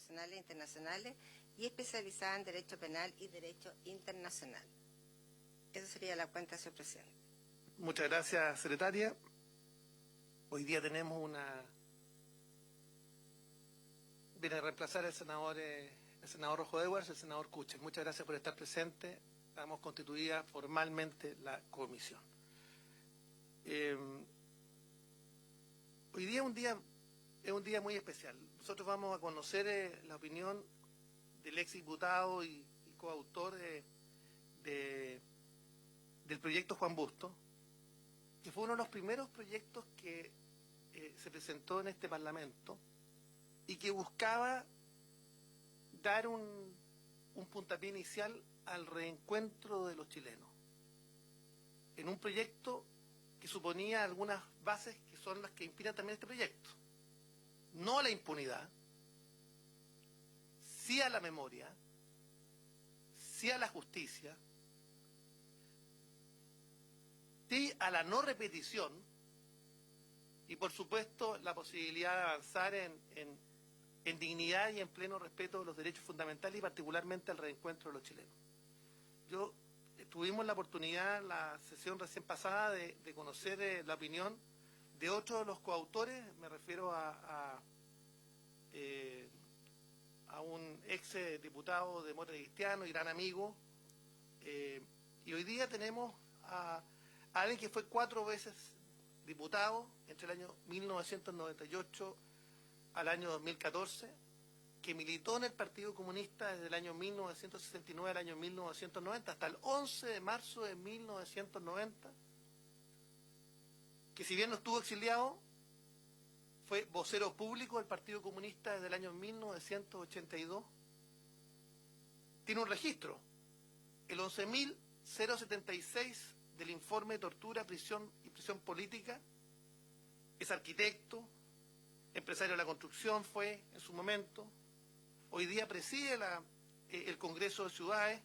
nacionales e internacionales y especializada en Derecho Penal y Derecho Internacional. Esa sería la cuenta, señor presidente. Muchas gracias, secretaria. Hoy día tenemos viene a reemplazar al senador Rojo Edwards, el senador Kuchel. Muchas gracias por estar presente. Damos constituida formalmente la comisión. Hoy día es un día muy especial. Nosotros vamos a conocer la opinión del ex diputado y coautor del proyecto Juan Busto, que fue uno de los primeros proyectos que se presentó en este Parlamento y que buscaba dar un puntapié inicial al reencuentro de los chilenos, en un proyecto que suponía algunas bases que son las que inspiran también este proyecto. No a la impunidad, sí a la memoria, sí a la justicia, sí a la no repetición y, por supuesto, la posibilidad de avanzar en dignidad y en pleno respeto de los derechos fundamentales y particularmente al reencuentro de los chilenos. Tuvimos la oportunidad en la sesión recién pasada de conocer la opinión de otro de los coautores. Me refiero a un ex diputado de Demócrata Cristiano y gran amigo, y hoy día tenemos a alguien que fue 4 veces diputado entre el año 1998 al año 2014, que militó en el Partido Comunista desde el año 1969 al año 1990, hasta el 11 de marzo de 1990, que si bien no estuvo exiliado, fue vocero público del Partido Comunista desde el año 1982. Tiene un registro, el 11.076 del informe de tortura, prisión y prisión política. Es arquitecto, empresario de la construcción fue en su momento. Hoy día preside el Congreso de Ciudades,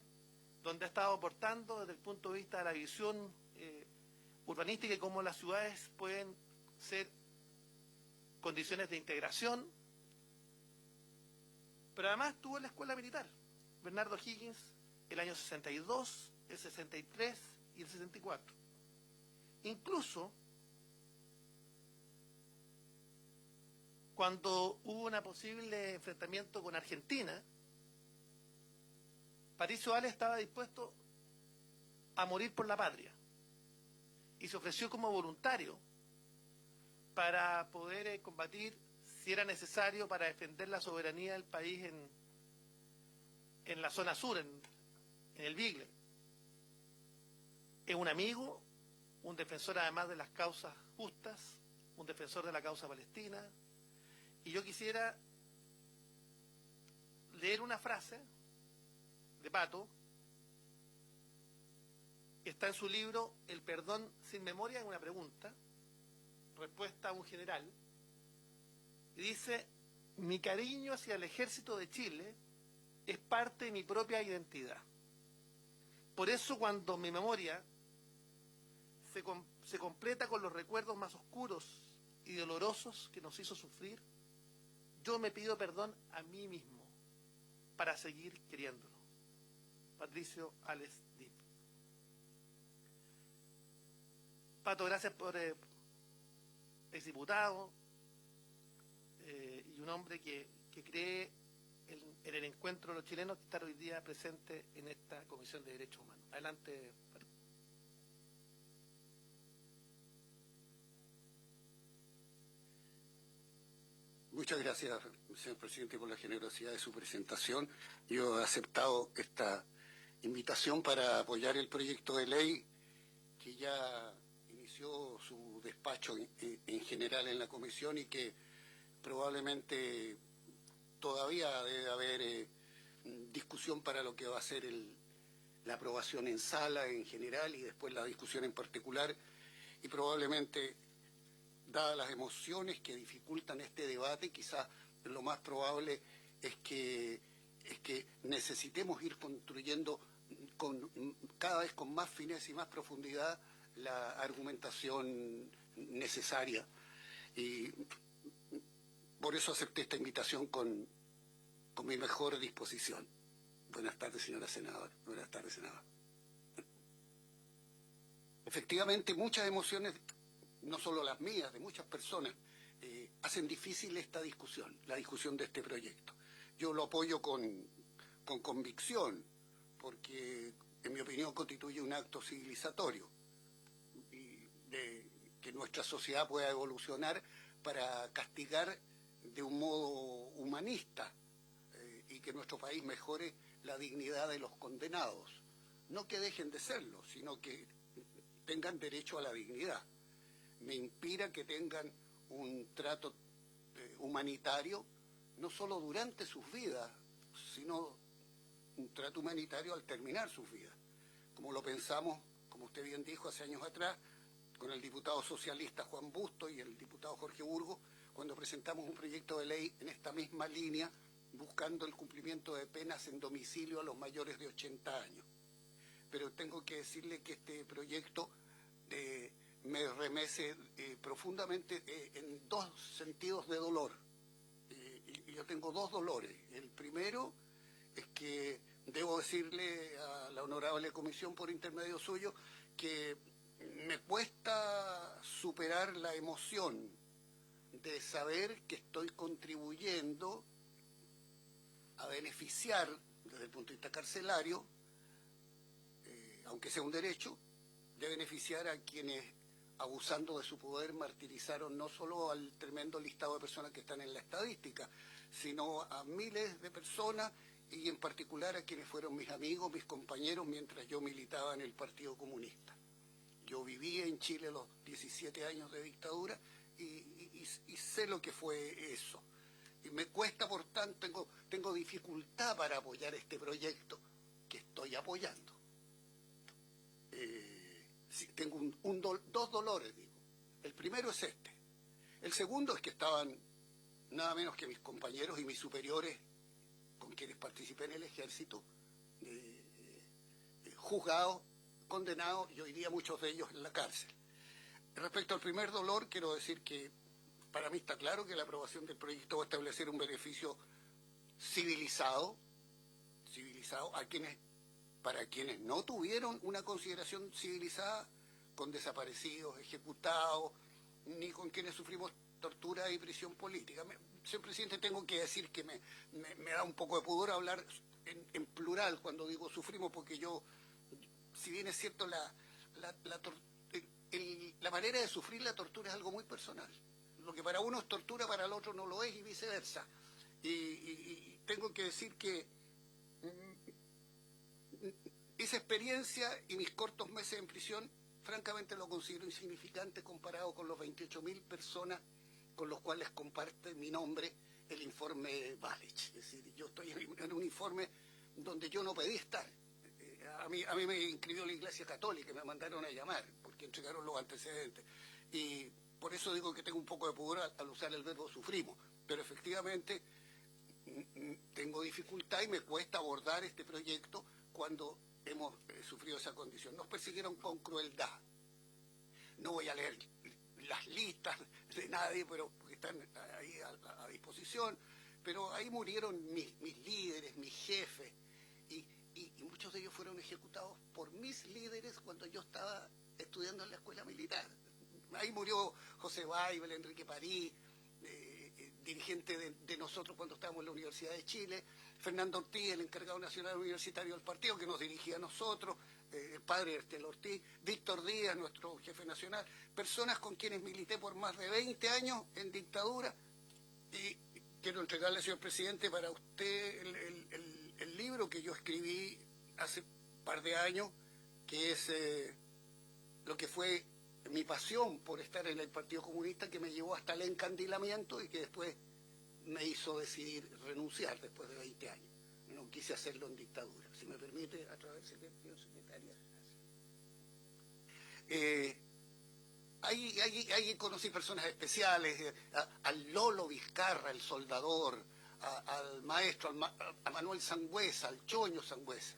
donde ha estado aportando desde el punto de vista de la visión urbanística y cómo las ciudades pueden ser condiciones de integración. Pero además estuvo en la escuela militar, Bernardo Higgins, el año 62, el 63 y el 64. Incluso cuando hubo un posible enfrentamiento con Argentina, Patricio Ales estaba dispuesto a morir por la patria y se ofreció como voluntario para poder combatir, si era necesario, para defender la soberanía del país en la zona sur, en el Bigle. Es un amigo, un defensor además de las causas justas, un defensor de la causa palestina. Y yo quisiera leer una frase de Pato, que está en su libro El perdón sin memoria, en una pregunta, respuesta a un general, y dice: mi cariño hacia el ejército de Chile es parte de mi propia identidad. Por eso cuando mi memoria se completa con los recuerdos más oscuros y dolorosos que nos hizo sufrir, yo me pido perdón a mí mismo para seguir queriéndolo. Patricio Ales Dipp. Pato, gracias por exdiputado y un hombre que cree en el encuentro de los chilenos, que está hoy día presente en esta Comisión de Derechos Humanos. Adelante, Pato. Muchas gracias, señor presidente, por la generosidad de su presentación. Yo he aceptado esta invitación para apoyar el proyecto de ley que ya inició su despacho en general en la comisión y que probablemente todavía debe haber discusión para lo que va a ser la aprobación en sala en general y después la discusión en particular, y probablemente, dadas las emociones que dificultan este debate, quizás lo más probable es que necesitemos ir construyendo cada vez con más fineza y más profundidad la argumentación necesaria. Y por eso acepté esta invitación con con mi mejor disposición. Buenas tardes, señora senadora. Buenas tardes, senador. Efectivamente, muchas emociones, no solo las mías, de muchas personas, hacen difícil esta discusión, la discusión de este proyecto. Yo lo apoyo con convicción, porque en mi opinión constituye un acto civilizatorio y de que nuestra sociedad pueda evolucionar para castigar de un modo humanista y que nuestro país mejore la dignidad de los condenados. No que dejen de serlo, sino que tengan derecho a la dignidad. Me inspira que tengan un trato humanitario, no solo durante sus vidas, sino un trato humanitario al terminar sus vidas. Como lo pensamos, como usted bien dijo, hace años atrás, con el diputado socialista Juan Bustos y el diputado Jorge Burgos, cuando presentamos un proyecto de ley en esta misma línea, buscando el cumplimiento de penas en domicilio a los mayores de 80 años. Pero tengo que decirle que este proyecto me remece profundamente en dos sentidos de dolor. Y yo tengo dos dolores. El primero es que debo decirle a la honorable comisión por intermedio suyo que me cuesta superar la emoción de saber que estoy contribuyendo a beneficiar desde el punto de vista carcelario, aunque sea un derecho, de beneficiar a quienes, abusando de su poder, martirizaron no solo al tremendo listado de personas que están en la estadística, sino a miles de personas y en particular a quienes fueron mis amigos, mis compañeros, mientras yo militaba en el Partido Comunista. Yo viví en Chile los 17 años de dictadura y sé lo que fue eso. Y me cuesta, por tanto, tengo dificultad para apoyar este proyecto que estoy apoyando. Sí, tengo dos dolores, digo. El primero es este. El segundo es que estaban nada menos que mis compañeros y mis superiores con quienes participé en el ejército, juzgados, condenados y hoy día muchos de ellos en la cárcel. Respecto al primer dolor, quiero decir que para mí está claro que la aprobación del proyecto va a establecer un beneficio civilizado para quienes no tuvieron una consideración civilizada con desaparecidos, ejecutados, ni con quienes sufrimos tortura y prisión política. Señor presidente, tengo que decir que me da un poco de pudor hablar en plural cuando digo sufrimos, porque yo, si bien es cierto, la manera de sufrir la tortura es algo muy personal. Lo que para uno es tortura, para el otro no lo es y viceversa. Y tengo que decir que esa experiencia y mis cortos meses en prisión, francamente lo considero insignificante comparado con los 28.000 personas con los cuales comparte mi nombre el informe Balich. Es decir, yo estoy en un informe donde yo no pedí estar. A mí me inscribió la Iglesia Católica y me mandaron a llamar porque entregaron los antecedentes. Y por eso digo que tengo un poco de pudor al usar el verbo sufrimos. Pero efectivamente tengo dificultad y me cuesta abordar este proyecto cuando hemos sufrido esa condición. Nos persiguieron con crueldad. No voy a leer las listas de nadie, pero porque están ahí a disposición, pero ahí murieron mis líderes, mis jefes, y muchos de ellos fueron ejecutados por mis líderes cuando yo estaba estudiando en la escuela militar. Ahí murió José Weibel, Enrique París, dirigente de nosotros cuando estábamos en la Universidad de Chile, Fernando Ortiz, el encargado nacional universitario del partido que nos dirigía a nosotros, el padre Estel Ortiz, Víctor Díaz, nuestro jefe nacional, personas con quienes milité por más de 20 años en dictadura. Y quiero entregarle, señor presidente, para usted el libro que yo escribí hace un par de años, que es lo que fue mi pasión por estar en el Partido Comunista, que me llevó hasta el encandilamiento y que después me hizo decidir renunciar después de 20 años. No quise hacerlo en dictadura. Si me permite, a través del señor secretario. Ahí conocí personas especiales, al Lolo Vizcarra, el soldador, al maestro, a Manuel Sangüesa, al Choño Sangüesa.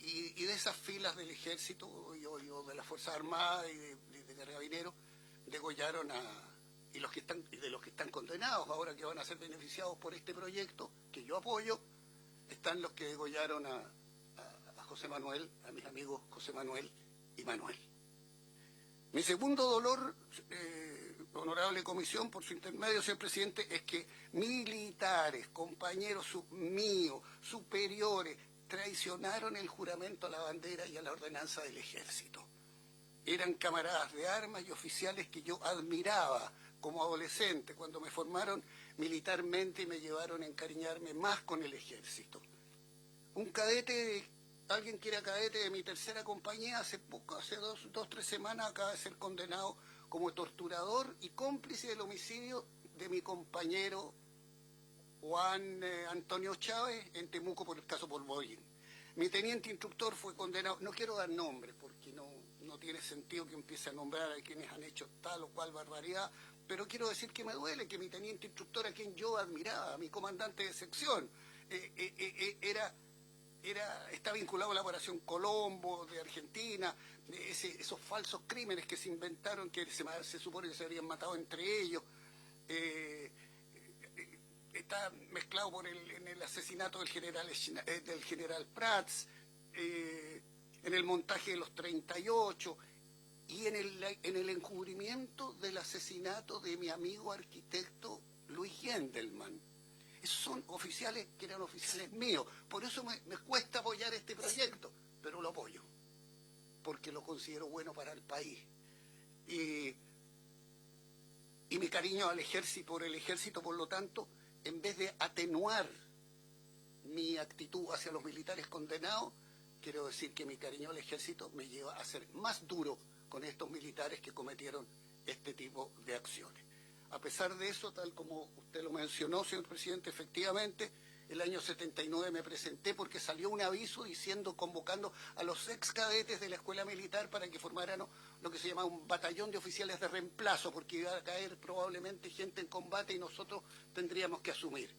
Y de esas filas del ejército yo de las Fuerzas Armadas y de Carabineros degollaron de los que están condenados ahora, que van a ser beneficiados por este proyecto, que yo apoyo, están los que degollaron a José Manuel, a mis amigos José Manuel y Manuel. Mi segundo dolor, honorable comisión, por su intermedio, señor presidente, es que militares, compañeros míos, superiores, traicionaron el juramento a la bandera y a la ordenanza del ejército. Eran camaradas de armas y oficiales que yo admiraba como adolescente cuando me formaron militarmente y me llevaron a encariñarme más con el ejército. Un cadete, alguien que era cadete de mi tercera compañía, hace dos, 3 semanas acaba de ser condenado como torturador y cómplice del homicidio de mi compañero Juan Antonio Chávez en Temuco por el caso Polvorín. Mi teniente instructor fue condenado, no quiero dar nombres porque no tiene sentido que empiece a nombrar a quienes han hecho tal o cual barbaridad, pero quiero decir que me duele que mi teniente instructor, a quien yo admiraba, mi comandante de sección, está vinculado a la Operación Colombo de Argentina, esos falsos crímenes que se inventaron, que se supone que se habrían matado entre ellos, está mezclado en el asesinato del general Prats, en el montaje de los 38 y en el encubrimiento del asesinato de mi amigo arquitecto Luis Gendelman. Esos son oficiales que eran oficiales míos. Por eso me cuesta apoyar este proyecto, pero lo apoyo, porque lo considero bueno para el país. Y mi cariño al ejército, por lo tanto, en vez de atenuar mi actitud hacia los militares condenados, quiero decir que mi cariño al ejército me lleva a ser más duro con estos militares que cometieron este tipo de acciones. A pesar de eso, tal como usted lo mencionó, señor presidente, efectivamente, el año 79 me presenté porque salió un aviso convocando a los ex cadetes de la escuela militar para que formaran lo que se llama un batallón de oficiales de reemplazo, porque iba a caer probablemente gente en combate y nosotros tendríamos que asumir.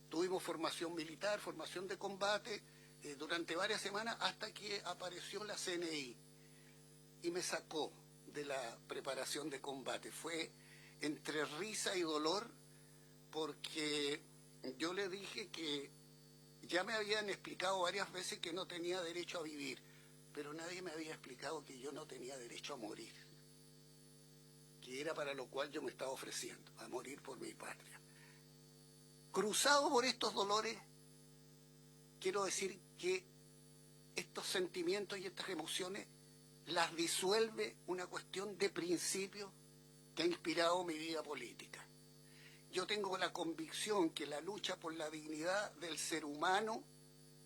Tuvimos formación militar, formación de combate durante varias semanas hasta que apareció la CNI y me sacó de la preparación de combate. Fue entre risa y dolor porque yo le dije que ya me habían explicado varias veces que no tenía derecho a vivir, pero nadie me había explicado que yo no tenía derecho a morir, que era para lo cual yo me estaba ofreciendo, a morir por mi patria. Cruzado por estos dolores, quiero decir que estos sentimientos y estas emociones las disuelve una cuestión de principio que ha inspirado mi vida política. Yo tengo la convicción que la lucha por la dignidad del ser humano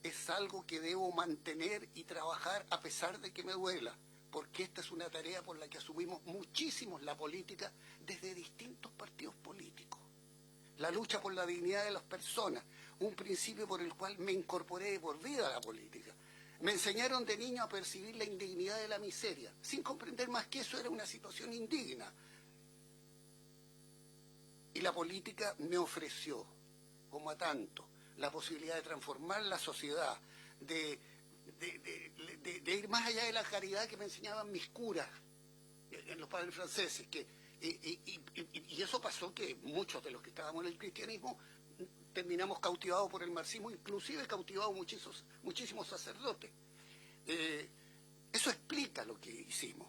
es algo que debo mantener y trabajar a pesar de que me duela, porque esta es una tarea por la que asumimos muchísimos la política desde distintos partidos políticos. La lucha por la dignidad de las personas, un principio por el cual me incorporé de por vida a la política. Me enseñaron de niño a percibir la indignidad de la miseria, sin comprender más que eso era una situación indigna. Y la política me ofreció, como a tanto, la posibilidad de transformar la sociedad, de ir más allá de la caridad que me enseñaban mis curas, los padres franceses, y eso pasó que muchos de los que estábamos en el cristianismo terminamos cautivados por el marxismo, inclusive cautivados muchísimos sacerdotes. Eso explica lo que hicimos.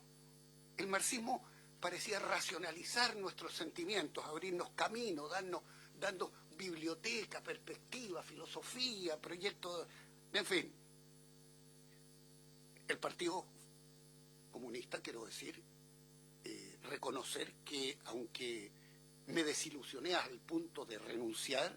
El marxismo parecía racionalizar nuestros sentimientos, abrirnos caminos, dando biblioteca, perspectiva, filosofía, proyectos, en fin. El Partido Comunista, quiero decir, reconocer que aunque me desilusioné al punto de renunciar,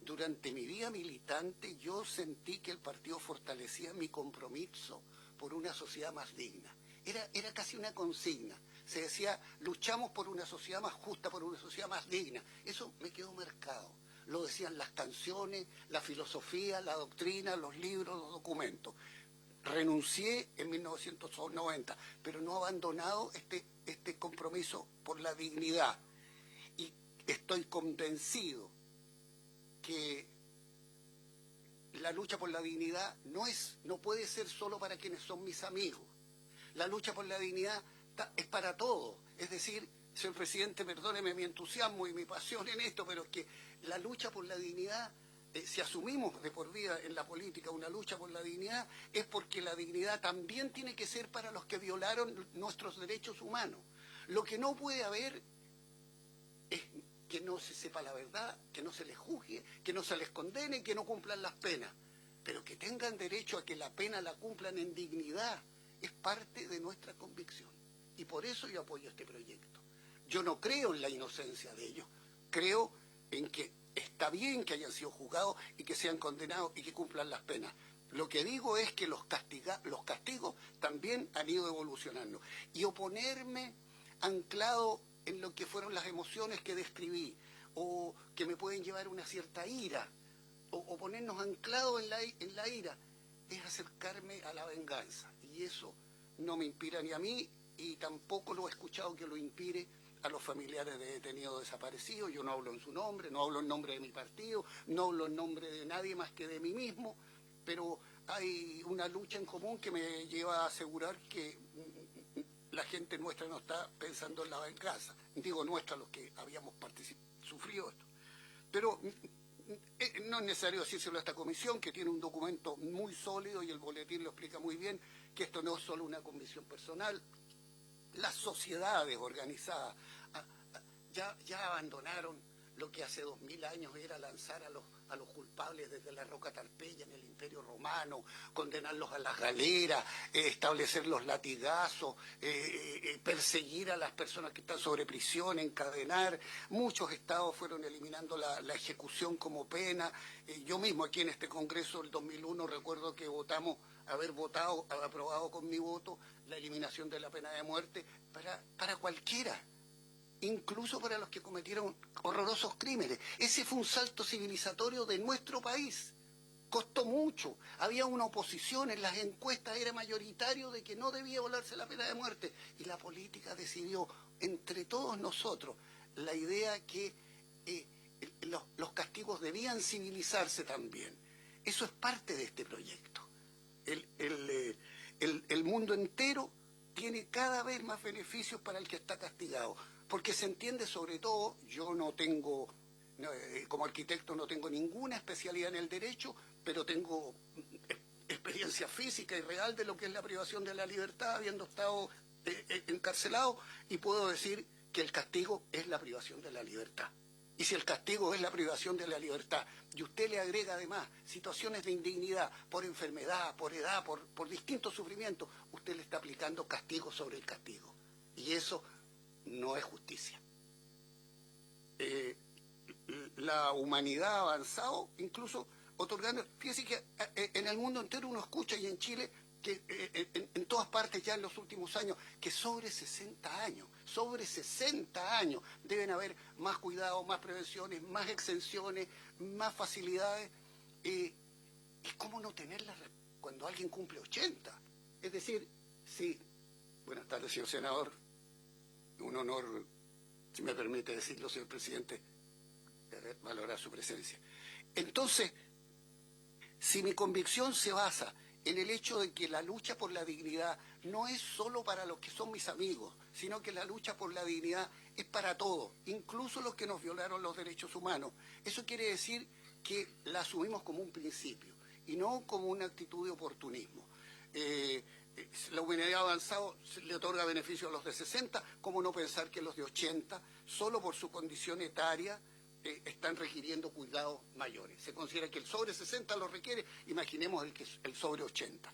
durante mi vida militante yo sentí que el partido fortalecía mi compromiso por una sociedad más digna. Era casi una consigna. Se decía, luchamos por una sociedad más justa, por una sociedad más digna. Eso me quedó marcado. Lo decían las canciones, la filosofía, la doctrina, los libros, los documentos. Renuncié en 1990, pero no he abandonado este compromiso por la dignidad. Y estoy convencido que la lucha por la dignidad no puede ser solo para quienes son mis amigos. La lucha por la dignidad es para todos. Es decir, señor presidente, perdóneme mi entusiasmo y mi pasión en esto, pero es que la lucha por la dignidad si asumimos de por vida en la política una lucha por la dignidad, es porque la dignidad también tiene que ser para los que violaron nuestros derechos humanos. Lo que no puede haber es que no se sepa la verdad, que no se les juzgue, que no se les condene, que no cumplan las penas, pero que tengan derecho a que la pena la cumplan en dignidad. Es parte de nuestra convicción. Y por eso yo apoyo este proyecto. Yo no creo en la inocencia de ellos. Creo en que está bien que hayan sido juzgados y que sean condenados y que cumplan las penas. Lo que digo es que los castigos también han ido evolucionando. Y oponerme anclado en lo que fueron las emociones que describí, o que me pueden llevar a una cierta ira, o ponernos anclados en la ira, es acercarme a la venganza. Y eso no me inspira ni a mí, y tampoco lo he escuchado que lo inspire a los familiares de detenidos desaparecidos. Yo no hablo en su nombre, no hablo en nombre de mi partido, no hablo en nombre de nadie más que de mí mismo, pero hay una lucha en común que me lleva a asegurar que la gente nuestra no está pensando en la venganza. Digo nuestra, los que habíamos sufrido esto. Pero no es necesario decírselo a esta comisión, que tiene un documento muy sólido y el boletín lo explica muy bien, que esto no es solo una convicción personal. Las sociedades organizadas ya abandonaron lo que hace 2000 años era lanzar a los culpables desde la roca Tarpeya en el Imperio Romano, condenarlos a las galeras, establecer los latigazos, perseguir a las personas que están sobre prisión, encadenar. Muchos estados fueron eliminando la ejecución como pena. Yo mismo aquí en este Congreso del 2001 recuerdo que haber aprobado con mi voto la eliminación de la pena de muerte para cualquiera, incluso para los que cometieron horrorosos crímenes. Ese fue un salto civilizatorio de nuestro país. Costó mucho. Había una oposición, en las encuestas era mayoritario de que no debía volarse la pena de muerte. Y la política decidió, entre todos nosotros, la idea que los castigos debían civilizarse también. Eso es parte de este proyecto. El mundo entero tiene cada vez más beneficios para el que está castigado, porque se entiende sobre todo. Yo no tengo, como arquitecto no tengo ninguna especialidad en el derecho, pero tengo experiencia física y real de lo que es la privación de la libertad, habiendo estado encarcelado, y puedo decir que el castigo es la privación de la libertad. Y si el castigo es la privación de la libertad, y usted le agrega además situaciones de indignidad por enfermedad, por edad, por distintos sufrimientos, usted le está aplicando castigo sobre el castigo. Y eso no es justicia. La humanidad ha avanzado, incluso otorgando. Fíjese que en el mundo entero uno escucha, y en Chile, que en todas partes ya en los últimos años, que sobre 60 años deben haber más cuidados, más prevenciones, más exenciones, más facilidades. ¿Y cómo no tenerlas cuando alguien cumple 80? Es decir, sí. Buenas tardes, señor senador. Un honor, si me permite decirlo, señor presidente, valorar su presencia. Entonces, si mi convicción se basa en el hecho de que la lucha por la dignidad no es solo para los que son mis amigos, sino que la lucha por la dignidad es para todos, incluso los que nos violaron los derechos humanos, eso quiere decir que la asumimos como un principio y no como una actitud de oportunismo. La humanidad ha avanzado, le otorga beneficios a los de 60, ¿cómo no pensar que los de 80, solo por su condición etaria, están requiriendo cuidados mayores? Se considera que el sobre 60 lo requiere, imaginemos el sobre 80.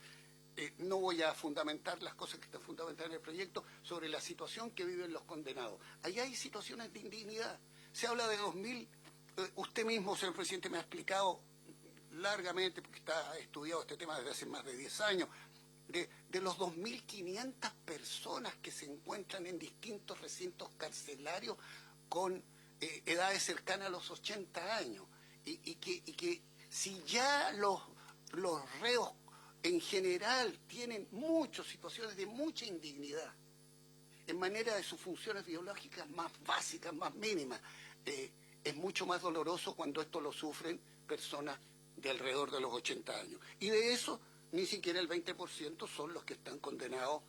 No voy a fundamentar las cosas que están fundamentadas en el proyecto sobre la situación que viven los condenados. Allá hay situaciones de indignidad. Se habla de 2000, usted mismo, señor presidente, me ha explicado largamente, porque ha estudiado este tema desde hace más de 10 años, de los 2.500 personas que se encuentran en distintos recintos carcelarios con edades cercanas a los 80 años. Y que si ya los reos en general tienen muchas situaciones de mucha indignidad en manera de sus funciones biológicas más básicas, más mínimas, es mucho más doloroso cuando esto lo sufren personas de alrededor de los 80 años. Y de eso ni siquiera el 20% son los que están condenados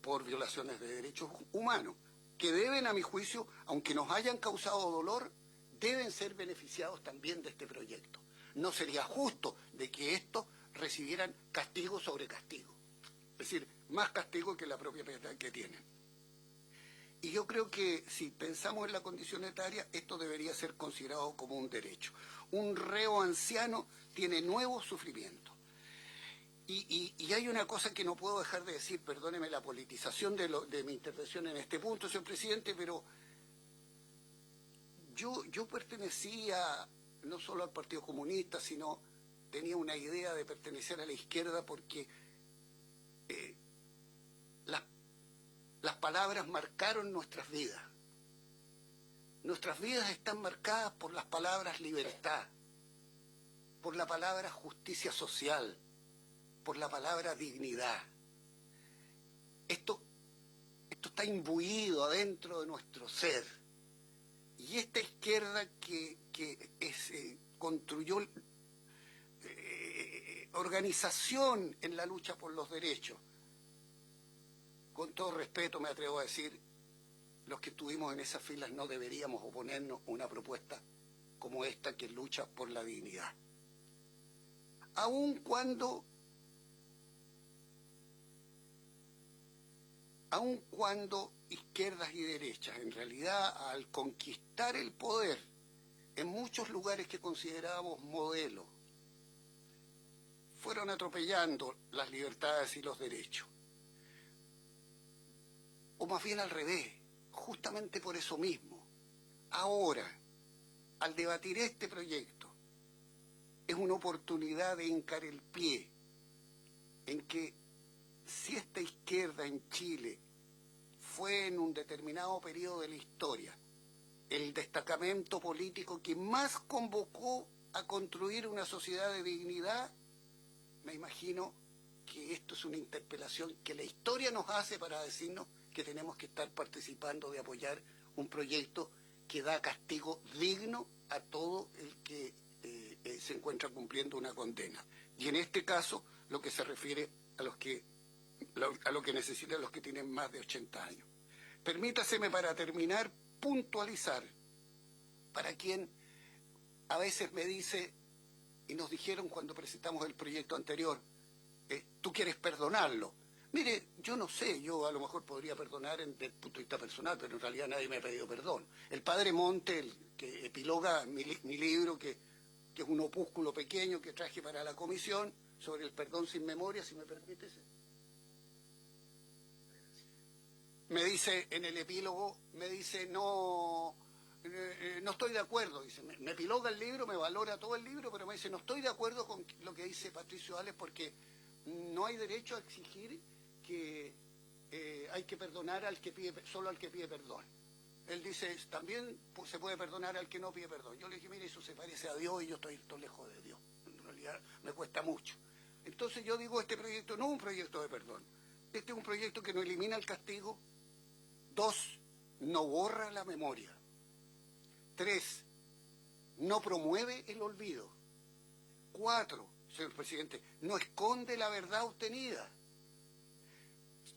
por violaciones de derechos humanos, que deben, a mi juicio, aunque nos hayan causado dolor, deben ser beneficiados también de este proyecto. no sería justo de que estos recibieran castigo sobre castigo. Es decir, más castigo que la propia pena que tienen. Y yo creo que si pensamos en la condición etaria, esto debería ser considerado como un derecho. Un reo anciano tiene nuevos sufrimientos. Y hay una cosa que no puedo dejar de decir, perdóneme la politización de mi intervención en este punto, señor presidente, pero yo pertenecía no solo al Partido Comunista, sino tenía una idea de pertenecer a la izquierda porque las palabras marcaron nuestras vidas. Nuestras vidas están marcadas por las palabras libertad, por la palabra justicia social, por la palabra dignidad. Esto está imbuido adentro de nuestro ser. Y esta izquierda que construyó organización en la lucha por los derechos, con todo respeto me atrevo a decir, los que estuvimos en esas filas no deberíamos oponernos a una propuesta como esta que lucha por la dignidad. Aun cuando izquierdas y derechas, en realidad al conquistar el poder en muchos lugares que considerábamos modelo, fueron atropellando las libertades y los derechos. O más bien al revés, justamente por eso mismo. Ahora, al debatir este proyecto, es una oportunidad de hincar el pie en que si esta izquierda en Chile fue en un determinado periodo de la historia el destacamento político que más convocó a construir una sociedad de dignidad, me imagino que esto es una interpelación que la historia nos hace para decirnos que tenemos que estar participando de apoyar un proyecto que da castigo digno a todo el que se encuentra cumpliendo una condena. Y en este caso, lo que se refiere a lo que necesitan los que tienen más de 80 años. Permítaseme para terminar puntualizar para quien a veces me dice, y nos dijeron cuando presentamos el proyecto anterior, tú quieres perdonarlo. Mire, yo no sé, yo a lo mejor podría perdonar desde el punto de vista personal, pero en realidad nadie me ha pedido perdón. El padre Monte, el que epiloga mi libro, que es un opúsculo pequeño que traje para la comisión sobre el perdón sin memoria, si me permites, me dice en el epílogo, me dice, no estoy de acuerdo, dice, me epiloga el libro, me valora todo el libro, pero me dice, no estoy de acuerdo con lo que dice Patricio Ales porque no hay derecho a exigir que hay que perdonar solo al que pide perdón. Él dice, también se puede perdonar al que no pide perdón. Yo le dije, mire, eso se parece a Dios y yo estoy lejos de Dios. En realidad me cuesta mucho. Entonces yo digo, este proyecto no es un proyecto de perdón. Este es un proyecto que no elimina el castigo. 2, no borra la memoria. 3, no promueve el olvido. 4, señor presidente, no esconde la verdad obtenida.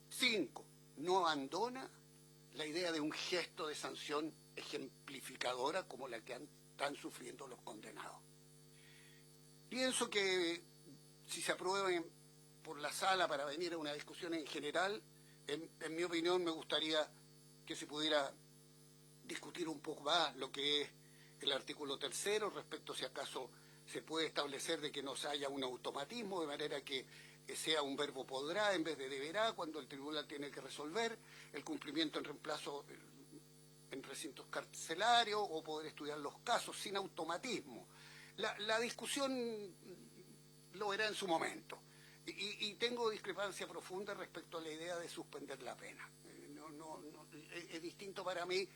5, no abandona la idea de un gesto de sanción ejemplificadora como la que están sufriendo los condenados. Pienso que si se aprueben por la sala para venir a una discusión en general, en mi opinión me gustaría que se pudiera discutir un poco más lo que es el artículo 3 respecto si acaso se puede establecer de que no haya un automatismo, de manera que sea un verbo podrá en vez de deberá cuando el tribunal tiene que resolver, el cumplimiento en reemplazo en recintos carcelarios o poder estudiar los casos sin automatismo. La discusión lo verá en su momento y tengo discrepancia profunda respecto a la idea de suspender la pena. Es distinto para mí.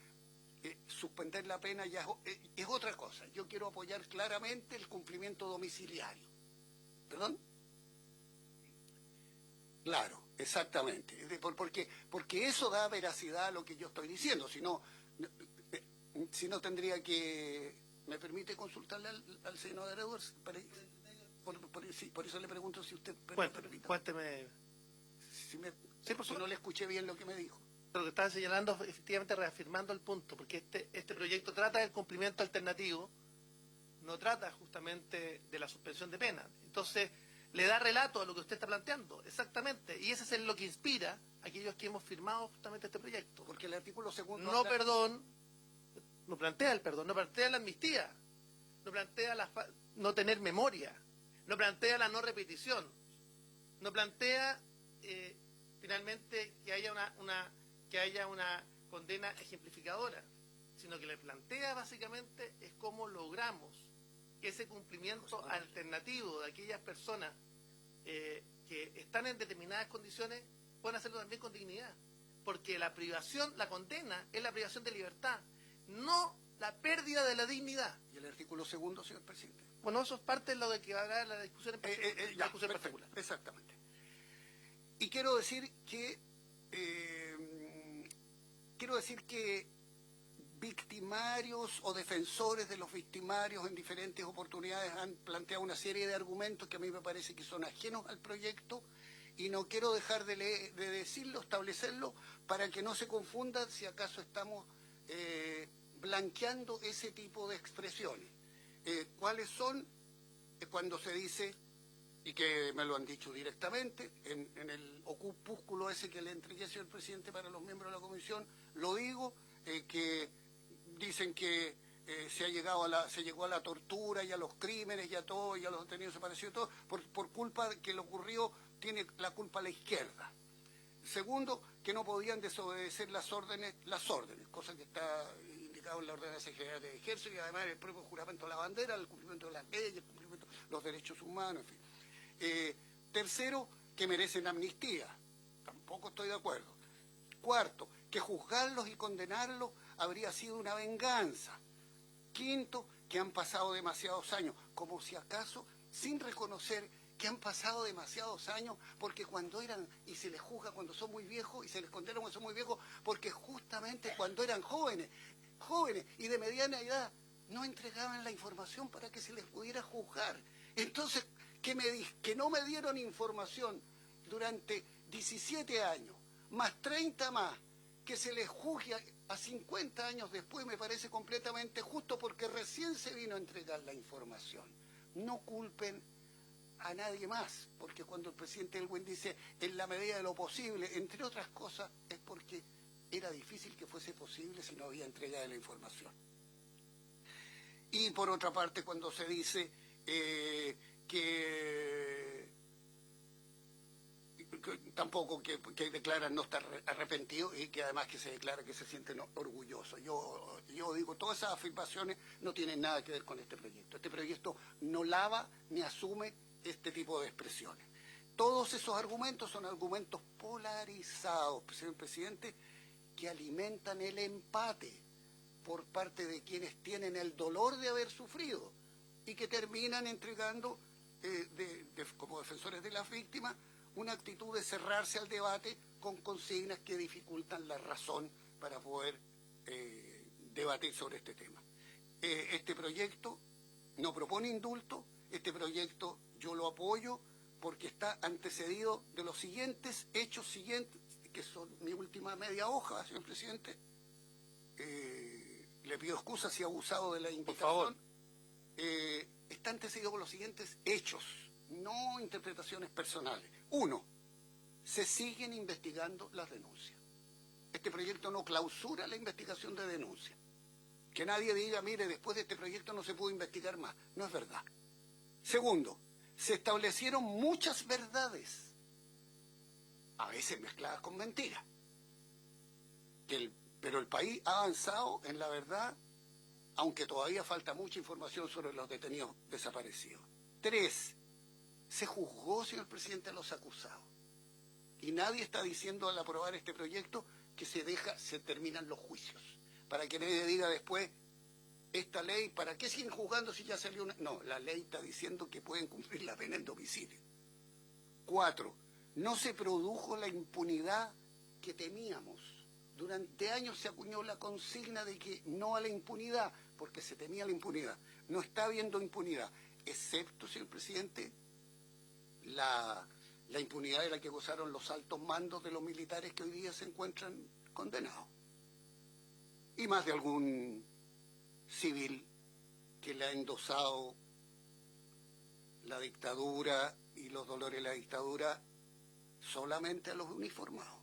Suspender la pena ya es otra cosa. Yo quiero apoyar claramente el cumplimiento domiciliario. ¿Perdón? Claro, exactamente. Porque eso da veracidad a lo que yo estoy diciendo. Si no tendría que... ¿Me permite consultarle al senador Edwards? Por eso le pregunto si usted... Cuénteme. Si no le escuché bien lo que me dijo. Lo que estaba señalando, efectivamente reafirmando el punto, porque este proyecto trata del cumplimiento alternativo no trata justamente de la suspensión de pena. Entonces, le da relato a lo que usted está planteando, exactamente. Y ese es lo que inspira a aquellos que hemos firmado justamente este proyecto. Porque el artículo segundo... No perdón, no plantea el perdón, no plantea la amnistía, no plantea no tener memoria, no plantea la no repetición, no plantea finalmente que haya una condena ejemplificadora, sino que le plantea básicamente es cómo logramos ese cumplimiento alternativo de aquellas personas que están en determinadas condiciones puedan hacerlo también con dignidad, porque la privación, la condena es la privación de libertad, no la pérdida de la dignidad. ¿Y el artículo segundo, señor presidente? Bueno, eso es parte de lo de que va a haber la discusión en particular. Exactamente. Y quiero decir que victimarios o defensores de los victimarios en diferentes oportunidades han planteado una serie de argumentos que a mí me parece que son ajenos al proyecto y no quiero dejar de decirlo, establecerlo, para que no se confundan si acaso estamos blanqueando ese tipo de expresiones. ¿Cuáles son? Cuando se dice, y que me lo han dicho directamente, en el opúsculo ese que le entregué, señor presidente, para los miembros de la comisión, lo digo, que dicen que se llegó a la tortura y a los crímenes y a todo, y a los detenidos desaparecidos, todo, por culpa de que lo ocurrió, tiene la culpa la izquierda. Segundo, que no podían desobedecer las órdenes, cosa que está indicado en la ordenanza general de ejército y además el propio juramento de la bandera, el cumplimiento de las leyes, el cumplimiento de los derechos humanos, en fin. Tercero, que merecen amnistía. Tampoco estoy de acuerdo. Cuarto, que juzgarlos y condenarlos habría sido una venganza. Quinto, que han pasado demasiados años, como si acaso, sin reconocer que han pasado demasiados años, porque cuando eran, y se les juzga cuando son muy viejos, y se les condena cuando son muy viejos, porque justamente cuando eran jóvenes y de mediana edad, no entregaban la información para que se les pudiera juzgar. Entonces, que no me dieron información durante 17 años, más 30 más, que se les juzgue a 50 años después, me parece completamente justo, porque recién se vino a entregar la información. No culpen a nadie más, porque cuando el presidente Elwin dice en la medida de lo posible, entre otras cosas, es porque era difícil que fuese posible si no había entrega de la información. Y por otra parte, cuando se dice tampoco que declaran no estar arrepentidos y que además que se declara que se sienten orgullosos. Yo digo, todas esas afirmaciones no tienen nada que ver con este proyecto. Este proyecto no lava ni asume este tipo de expresiones. Todos esos argumentos son argumentos polarizados, señor presidente, que alimentan el empate por parte de quienes tienen el dolor de haber sufrido y que terminan entregando, como defensores de las víctimas, una actitud de cerrarse al debate con consignas que dificultan la razón para poder debatir sobre este tema. Este proyecto no propone indulto, este proyecto yo lo apoyo porque está antecedido de los siguientes hechos que son mi última media hoja, señor presidente. Le pido excusas si he abusado de la invitación. Por favor. Está antecedido por los siguientes hechos, no interpretaciones personales. Uno, se siguen investigando las denuncias. Este proyecto no clausura la investigación de denuncias. Que nadie diga, mire, después de este proyecto no se pudo investigar más. No es verdad. Segundo, se establecieron muchas verdades, a veces mezcladas con mentiras. Pero el país ha avanzado en la verdad, aunque todavía falta mucha información sobre los detenidos desaparecidos. 3. Se juzgó, señor presidente, a los acusados. Y nadie está diciendo al aprobar este proyecto que se terminan los juicios. Para que nadie diga después, esta ley, ¿para qué siguen juzgando si ya salió una? No, la ley está diciendo que pueden cumplir la pena en domicilio. 4. No se produjo la impunidad que temíamos. Durante años se acuñó la consigna de que no a la impunidad, porque se temía la impunidad. No está habiendo impunidad, excepto, señor presidente, la impunidad de la que gozaron los altos mandos de los militares que hoy día se encuentran condenados. Y más de algún civil que le ha endosado la dictadura y los dolores de la dictadura solamente a los uniformados.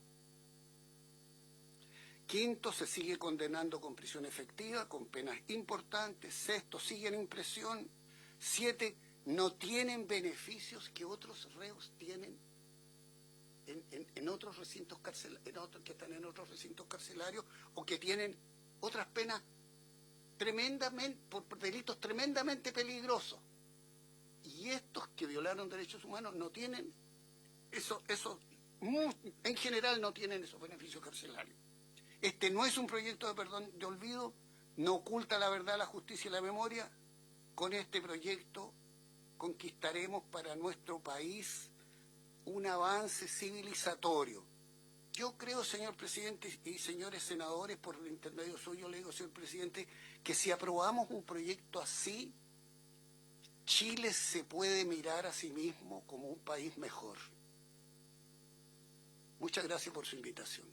Quinto, se sigue condenando con prisión efectiva, con penas importantes. Sexto, siguen en prisión. 7, no tienen beneficios que otros reos tienen en otros recintos carcelarios, que están en otros recintos carcelarios, o que tienen otras penas tremendamente, por delitos tremendamente peligrosos. Y estos que violaron derechos humanos no tienen en general no tienen esos beneficios carcelarios. Este no es un proyecto de perdón de olvido, no oculta la verdad, la justicia y la memoria. Con este proyecto conquistaremos para nuestro país un avance civilizatorio. Yo creo, señor presidente y señores senadores, por el intermedio suyo le digo, señor presidente, que si aprobamos un proyecto así, Chile se puede mirar a sí mismo como un país mejor. Muchas gracias por su invitación,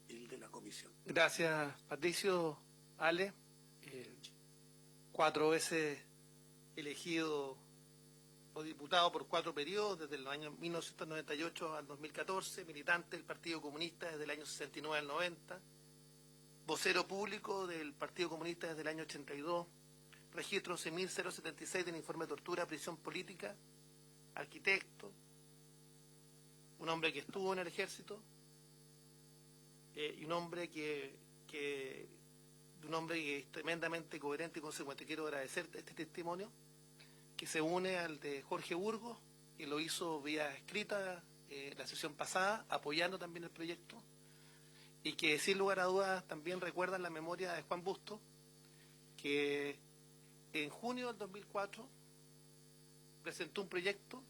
el de la comisión. Gracias, Patricio. Ale, 4 veces elegido o diputado por 4 periodos, desde el año 1998 al 2014, militante del Partido Comunista desde el año 69 al 90, vocero público del Partido Comunista desde el año 82, registro 11.076 del informe de tortura, prisión política, arquitecto, un hombre que estuvo en el ejército, y un hombre que es tremendamente coherente y consecuente. Quiero agradecer este testimonio, que se une al de Jorge Burgos, que lo hizo vía escrita la sesión pasada, apoyando también el proyecto, y que sin lugar a dudas también recuerdan la memoria de Juan Bustos, que en junio del 2004 presentó un proyecto,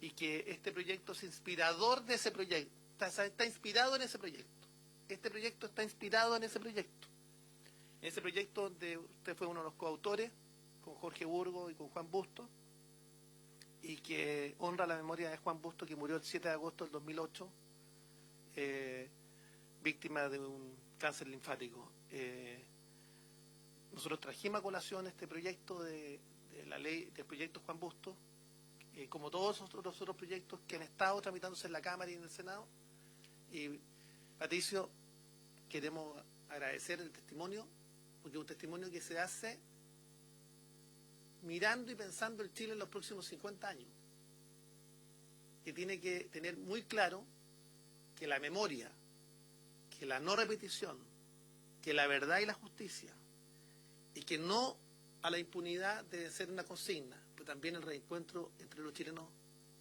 y que este proyecto es inspirador de ese proyecto, está inspirado en ese proyecto. Este proyecto está inspirado en ese proyecto. En ese proyecto donde usted fue uno de los coautores, con Jorge Burgos y con Juan Bustos, y que honra la memoria de Juan Bustos, que murió el 7 de agosto del 2008, víctima de un cáncer linfático. Nosotros trajimos a colación este proyecto de la ley, del proyecto Juan Bustos, como todos los otros proyectos que han estado tramitándose en la Cámara y en el Senado. Y, Patricio, queremos agradecer el testimonio, porque es un testimonio que se hace mirando y pensando el Chile en los próximos 50 años, que tiene que tener muy claro que la memoria, que la no repetición, que la verdad y la justicia, y que no a la impunidad debe ser una consigna, pero también el reencuentro entre los chilenos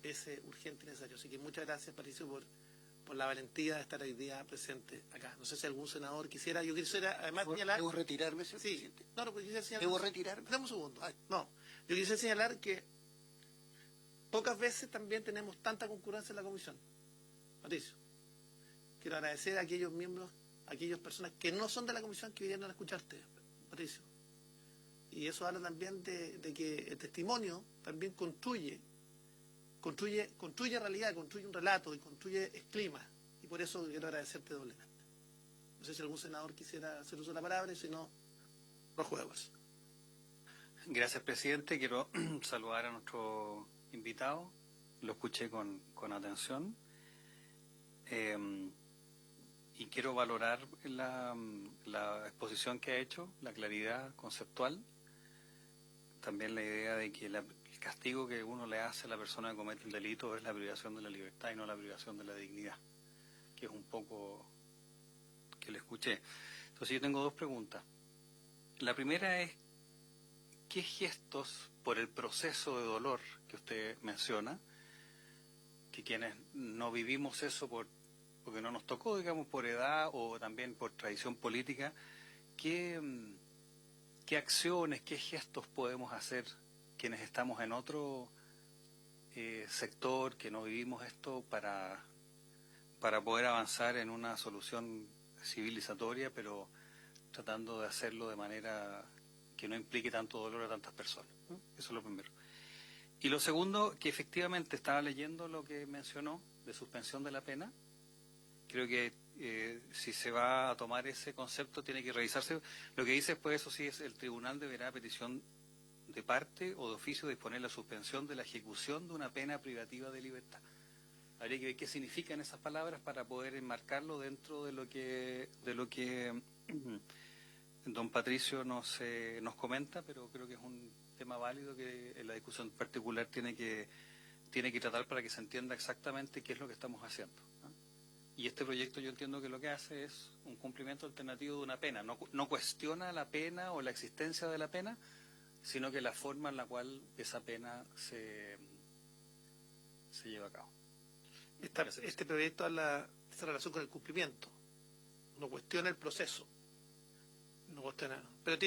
es urgente y necesario. Así que muchas gracias, Patricio, por la valentía de estar hoy día presente acá. No sé si algún senador quisiera, yo quisiera además señalar... ¿Debo retirarme, señor presidente? No, pues quisiera señalar... ¿Debo retirarme? Dame un segundo. No, yo quisiera señalar que pocas veces también tenemos tanta concurrencia en la comisión. Patricio, quiero agradecer a aquellos miembros, a aquellas personas que no son de la comisión que vinieron a escucharte, Patricio. Y eso habla también de que el testimonio también construye realidad, construye un relato y construye clima. Y por eso quiero agradecerte doblemente. No sé si algún senador quisiera hacer uso de la palabra, y si no, los juegos. Gracias, presidente. Quiero saludar a nuestro invitado. Lo escuché con atención. Y quiero valorar la exposición que ha hecho, la claridad conceptual. También la idea de que el castigo que uno le hace a la persona que comete el delito es la privación de la libertad y no la privación de la dignidad, que es un poco que le escuché. Entonces yo tengo 2 preguntas. La primera es, ¿qué gestos por el proceso de dolor que usted menciona, que quienes no vivimos eso porque no nos tocó, digamos, por edad o también por tradición política, qué acciones, qué gestos podemos hacer quienes estamos en otro sector, que no vivimos esto, para poder avanzar en una solución civilizatoria, pero tratando de hacerlo de manera que no implique tanto dolor a tantas personas? Eso es lo primero. Y lo segundo, que efectivamente estaba leyendo lo que mencionó de suspensión de la pena. Creo que si se va a tomar ese concepto tiene que revisarse. Lo que dice, pues, eso sí, es el tribunal deberá, a petición de parte o de oficio disponer la suspensión de la ejecución de una pena privativa de libertad. Habría que ver qué significan esas palabras para poder enmarcarlo dentro de lo que don Patricio nos comenta, pero creo que es un tema válido que en la discusión particular tiene que tratar para que se entienda exactamente qué es lo que estamos haciendo, ¿no? Y este proyecto yo entiendo que lo que hace es un cumplimiento alternativo de una pena, no cuestiona la pena o la existencia de la pena, sino que la forma en la cual esa pena se lleva a cabo. Este proyecto habla de esa relación con el cumplimiento. No cuestiona el proceso. No cuestiona. Pero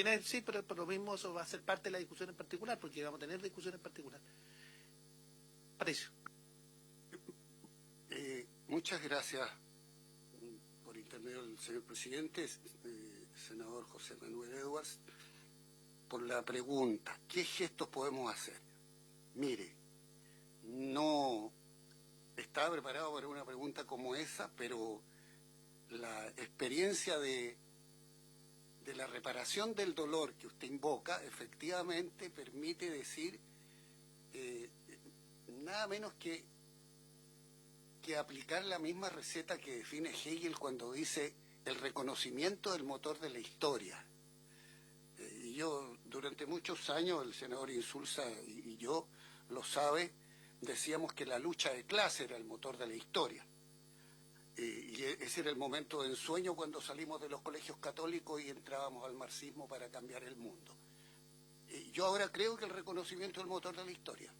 pero por lo mismo eso va a ser parte de la discusión en particular, porque vamos a tener discusión en particular. Patricio. Muchas gracias por intermedio del señor presidente, senador José Manuel Edwards, por la pregunta. ¿Qué gestos podemos hacer? Mire, no estaba preparado para una pregunta como esa, pero la experiencia de la reparación del dolor que usted invoca efectivamente permite decir nada menos que aplicar la misma receta que define Hegel cuando dice el reconocimiento del motor de la historia. Y yo durante muchos años, el senador Insulza y yo lo sabe, decíamos que la lucha de clase era el motor de la historia. Y ese era el momento de ensueño cuando salimos de los colegios católicos y entrábamos al marxismo para cambiar el mundo. Yo ahora creo que el reconocimiento es el motor de la historia.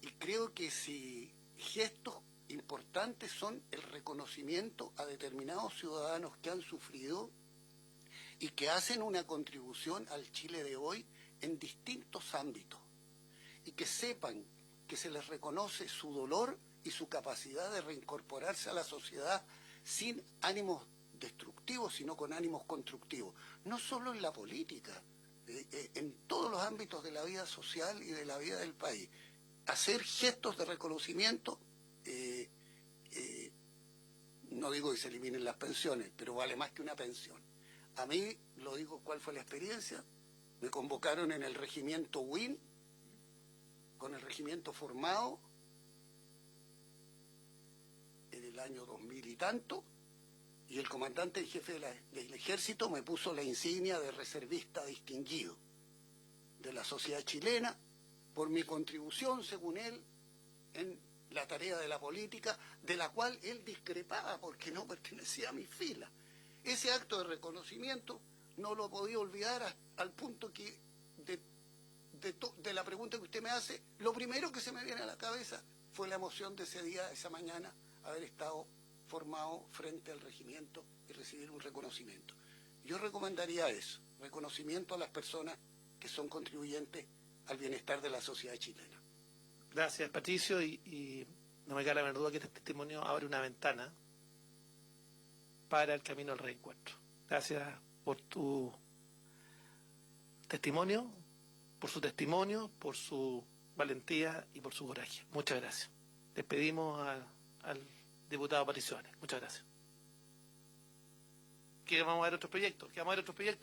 Y creo que si gestos importantes son el reconocimiento a determinados ciudadanos que han sufrido y que hacen una contribución al Chile de hoy en distintos ámbitos. Y que sepan que se les reconoce su dolor y su capacidad de reincorporarse a la sociedad sin ánimos destructivos, sino con ánimos constructivos. No solo en la política, en todos los ámbitos de la vida social y de la vida del país. Hacer gestos de reconocimiento, no digo que se eliminen las pensiones, pero vale más que una pensión. A mí, lo digo, ¿cuál fue la experiencia? Me convocaron en el regimiento WIN, con el regimiento formado en el año 2000 y tanto, y el comandante en jefe del ejército me puso la insignia de reservista distinguido de la sociedad chilena por mi contribución, según él, en la tarea de la política, de la cual él discrepaba porque no pertenecía a mi fila. Ese acto de reconocimiento no lo podía olvidar al punto que de la pregunta que usted me hace, lo primero que se me viene a la cabeza fue la emoción de ese día, esa mañana, haber estado formado frente al regimiento y recibir un reconocimiento. Yo recomendaría eso, reconocimiento a las personas que son contribuyentes al bienestar de la sociedad chilena. Gracias, Patricio, y no me cabe la menor duda que este testimonio abre una ventana para el camino al reencuentro. Gracias por tu testimonio, por su valentía y por su coraje. Muchas gracias. Despedimos al diputado Patricio Arias. Muchas gracias. Que vamos a ver otros proyectos,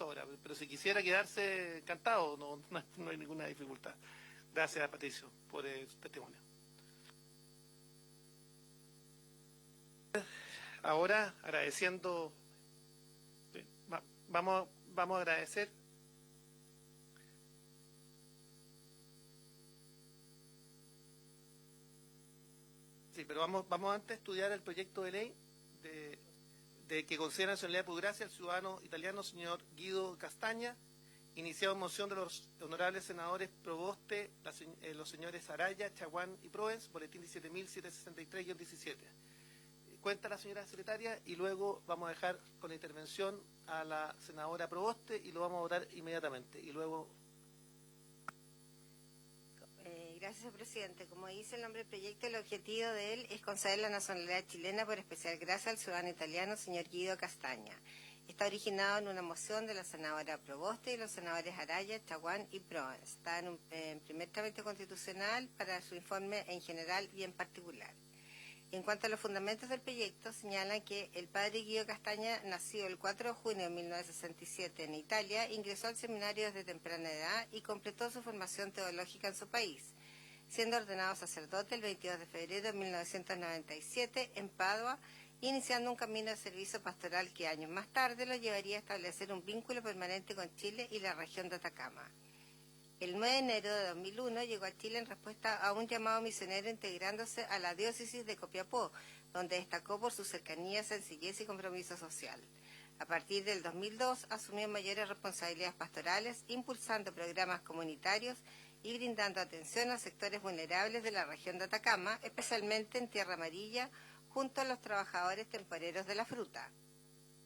ahora, pero si quisiera quedarse encantado, no hay ninguna dificultad. Gracias, Patricio, por el testimonio. Ahora, agradeciendo, vamos a agradecer pero vamos antes a estudiar el proyecto de ley de que concede nacionalidad por gracia al ciudadano italiano señor Guido Castaña, iniciado en moción de los honorables senadores Proboste, los señores Araya, Chaguán y Proens, boletín 17.763-17. Cuenta la señora secretaria y luego vamos a dejar con la intervención a la senadora Proboste y lo vamos a votar inmediatamente. Y luego... Gracias, presidente. Como dice el nombre del proyecto, el objetivo de él es conceder la nacionalidad chilena por especial gracia al ciudadano italiano, señor Guido Castaña. Está originado en una moción de la senadora Proboste y los senadores Araya, Chaguán y Proens. Está en primer trámite constitucional para su informe en general y en particular. En cuanto a los fundamentos del proyecto, señalan que el padre Guido Castaña, nacido el 4 de junio de 1967 en Italia, ingresó al seminario desde temprana edad y completó su formación teológica en su país, siendo ordenado sacerdote el 22 de febrero de 1997 en Padua, iniciando un camino de servicio pastoral que años más tarde lo llevaría a establecer un vínculo permanente con Chile y la región de Atacama. El 9 de enero de 2001 llegó a Chile en respuesta a un llamado misionero integrándose a la diócesis de Copiapó, donde destacó por su cercanía, sencillez y compromiso social. A partir del 2002 asumió mayores responsabilidades pastorales, impulsando programas comunitarios y brindando atención a sectores vulnerables de la región de Atacama, especialmente en Tierra Amarilla, junto a los trabajadores temporeros de la fruta.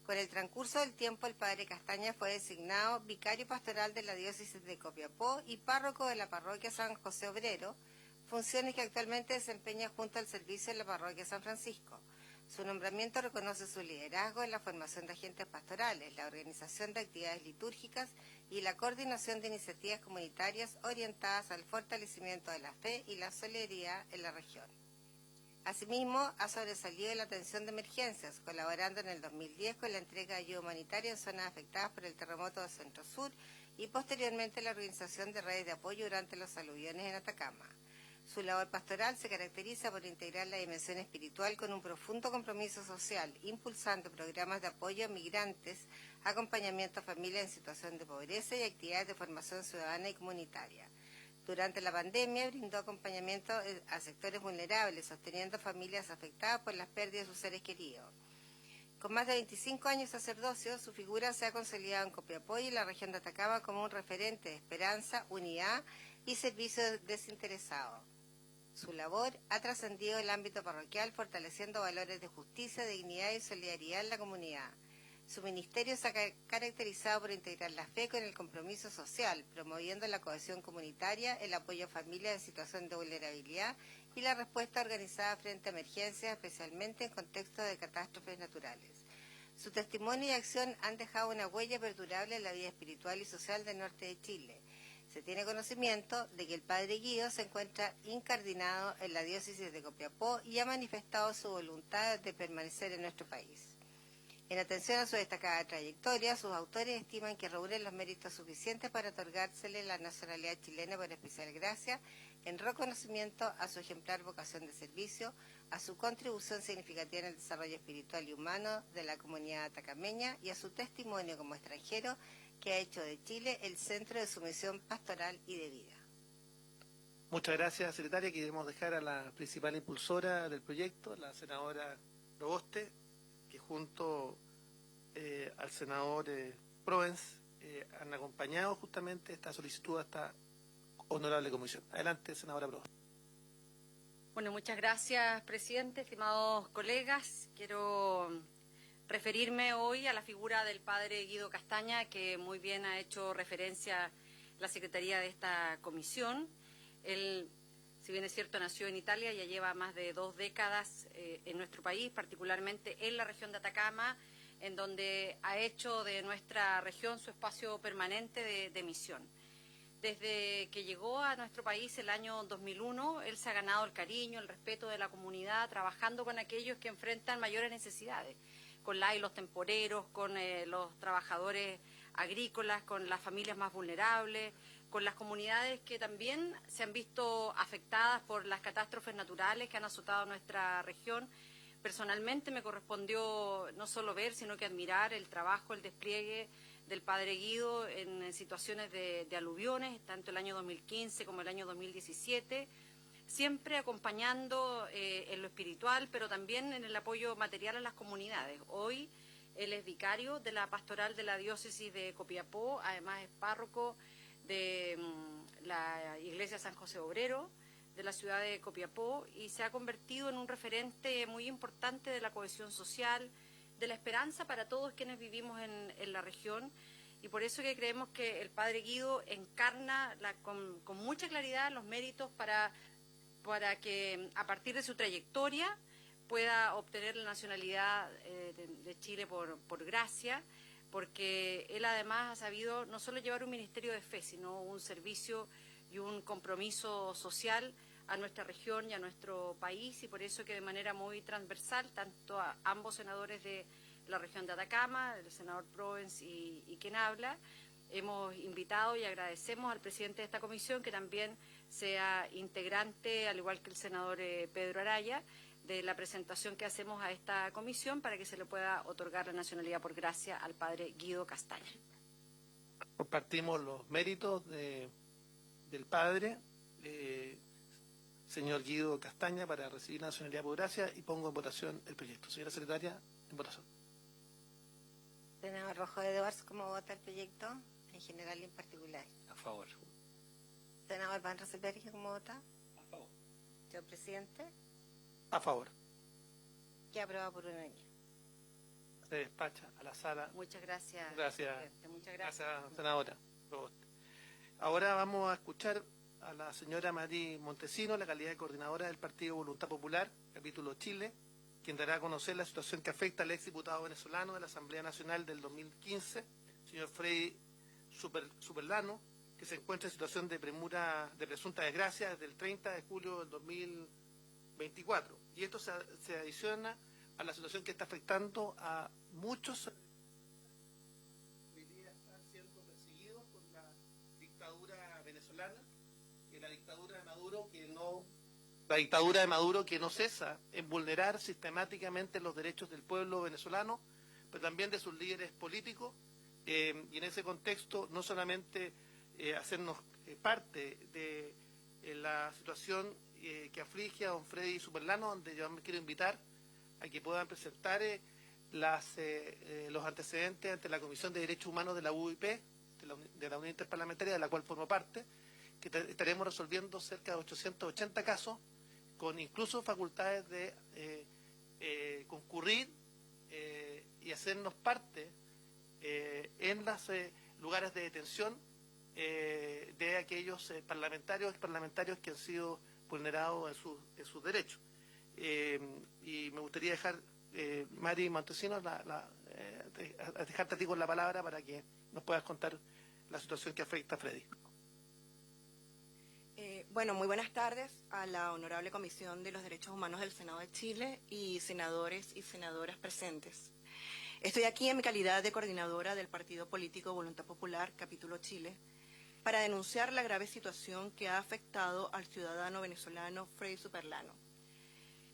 Con el transcurso del tiempo, el padre Castaña fue designado vicario pastoral de la diócesis de Copiapó y párroco de la parroquia San José Obrero, funciones que actualmente desempeña junto al servicio de la parroquia San Francisco. Su nombramiento reconoce su liderazgo en la formación de agentes pastorales, la organización de actividades litúrgicas y la coordinación de iniciativas comunitarias orientadas al fortalecimiento de la fe y la solidaridad en la región. Asimismo, ha sobresalido en la atención de emergencias, colaborando en el 2010 con la entrega de ayuda humanitaria en zonas afectadas por el terremoto del Centro Sur y posteriormente la organización de redes de apoyo durante los aluviones en Atacama. Su labor pastoral se caracteriza por integrar la dimensión espiritual con un profundo compromiso social, impulsando programas de apoyo a migrantes, acompañamiento a familias en situación de pobreza y actividades de formación ciudadana y comunitaria. Durante la pandemia brindó acompañamiento a sectores vulnerables, sosteniendo familias afectadas por las pérdidas de sus seres queridos. Con más de 25 años de sacerdocio, su figura se ha consolidado en Copiapó y en la región de Atacama como un referente de esperanza, unidad y servicio desinteresado. Su labor ha trascendido el ámbito parroquial, fortaleciendo valores de justicia, dignidad y solidaridad en la comunidad. Su ministerio se ha caracterizado por integrar la fe con el compromiso social, promoviendo la cohesión comunitaria, el apoyo a familias en situación de vulnerabilidad y la respuesta organizada frente a emergencias, especialmente en contextos de catástrofes naturales. Su testimonio y acción han dejado una huella perdurable en la vida espiritual y social del norte de Chile. Se tiene conocimiento de que el padre Guido se encuentra incardinado en la diócesis de Copiapó y ha manifestado su voluntad de permanecer en nuestro país. En atención a su destacada trayectoria, sus autores estiman que reúnen los méritos suficientes para otorgársele la nacionalidad chilena por especial gracia, en reconocimiento a su ejemplar vocación de servicio, a su contribución significativa en el desarrollo espiritual y humano de la comunidad atacameña y a su testimonio como extranjero que ha hecho de Chile el centro de su misión pastoral y de vida. Muchas gracias, secretaria. Queremos dejar a la principal impulsora del proyecto, la senadora Proboste, que junto al senador Provence han acompañado justamente esta solicitud a esta honorable comisión. Adelante, senadora Proboste. Bueno, muchas gracias, presidente, estimados colegas. Quiero referirme hoy a la figura del padre Guido Castaña, que muy bien ha hecho referencia la secretaría de esta comisión. Él, si bien es cierto, nació en Italia, ya lleva más de 2 décadas en nuestro país, particularmente en la región de Atacama, en donde ha hecho de nuestra región su espacio permanente de misión. Desde que llegó a nuestro país el año 2001, él se ha ganado el cariño, el respeto de la comunidad, trabajando con aquellos que enfrentan mayores necesidades, con los temporeros, con los trabajadores agrícolas, con las familias más vulnerables, con las comunidades que también se han visto afectadas por las catástrofes naturales que han azotado nuestra región. Personalmente me correspondió no solo ver, sino que admirar el trabajo, el despliegue del padre Guido en situaciones de aluviones, tanto el año 2015 como el año 2017, siempre acompañando en lo espiritual, pero también en el apoyo material a las comunidades. Hoy él es vicario de la pastoral de la diócesis de Copiapó, además es párroco de la iglesia San José Obrero de la ciudad de Copiapó y se ha convertido en un referente muy importante de la cohesión social, de la esperanza para todos quienes vivimos en la región, y por eso que creemos que el padre Guido encarna con mucha claridad los méritos para que a partir de su trayectoria pueda obtener la nacionalidad de Chile por gracia, porque él además ha sabido no solo llevar un ministerio de fe, sino un servicio y un compromiso social a nuestra región y a nuestro país, y por eso que de manera muy transversal, tanto a ambos senadores de la región de Atacama, el senador Provence y quien habla, hemos invitado y agradecemos al presidente de esta comisión que también sea integrante, al igual que el senador Pedro Araya, de la presentación que hacemos a esta comisión para que se le pueda otorgar la nacionalidad por gracia al padre Guido Castaña. Compartimos los méritos del padre, señor Guido Castaña, para recibir la nacionalidad por gracia, y pongo en votación el proyecto. Señora secretaria, en votación. Senador Rojo Edwards, ¿cómo vota el proyecto? En general y en particular. A favor. Senador Van Rosselberg, ¿cómo vota? A favor. Señor presidente, A favor. que aprueba por unanimidad. Se despacha a la sala. Muchas gracias. Gracias. Presidente. Muchas gracias. Gracias, senadora. Ahora vamos a escuchar a la señora Mari Montesino, la calidad de coordinadora del Partido Voluntad Popular, capítulo Chile, quien dará a conocer la situación que afecta al exdiputado venezolano de la Asamblea Nacional del 2015, señor Freddy Superlano, que se encuentra en situación de presunta desgracia desde el 30 de julio del 2024. Y esto se adiciona a la situación que está afectando a muchos hoy día están siendo perseguidos por la dictadura venezolana, la dictadura de Maduro que no cesa en vulnerar sistemáticamente los derechos del pueblo venezolano, pero también de sus líderes políticos, y en ese contexto no solamente hacernos parte de la situación que aflige a don Freddy Superlano, donde yo me quiero invitar a que puedan presentar los antecedentes ante la Comisión de Derechos Humanos de la UIP, de la Unión Interparlamentaria, de la cual formo parte, que estaremos resolviendo cerca de 880 casos, con incluso facultades de concurrir y hacernos parte en los lugares de detención de aquellos parlamentarios que han sido vulnerados en sus derechos. Y me gustaría dejar, Mari Montesino, dejarte a ti con la palabra para que nos puedas contar la situación que afecta a Freddy. Bueno, muy buenas tardes a la Honorable Comisión de los Derechos Humanos del Senado de Chile y senadores y senadoras presentes. Estoy aquí en mi calidad de coordinadora del Partido Político Voluntad Popular, capítulo Chile, para denunciar la grave situación que ha afectado al ciudadano venezolano Freddy Superlano,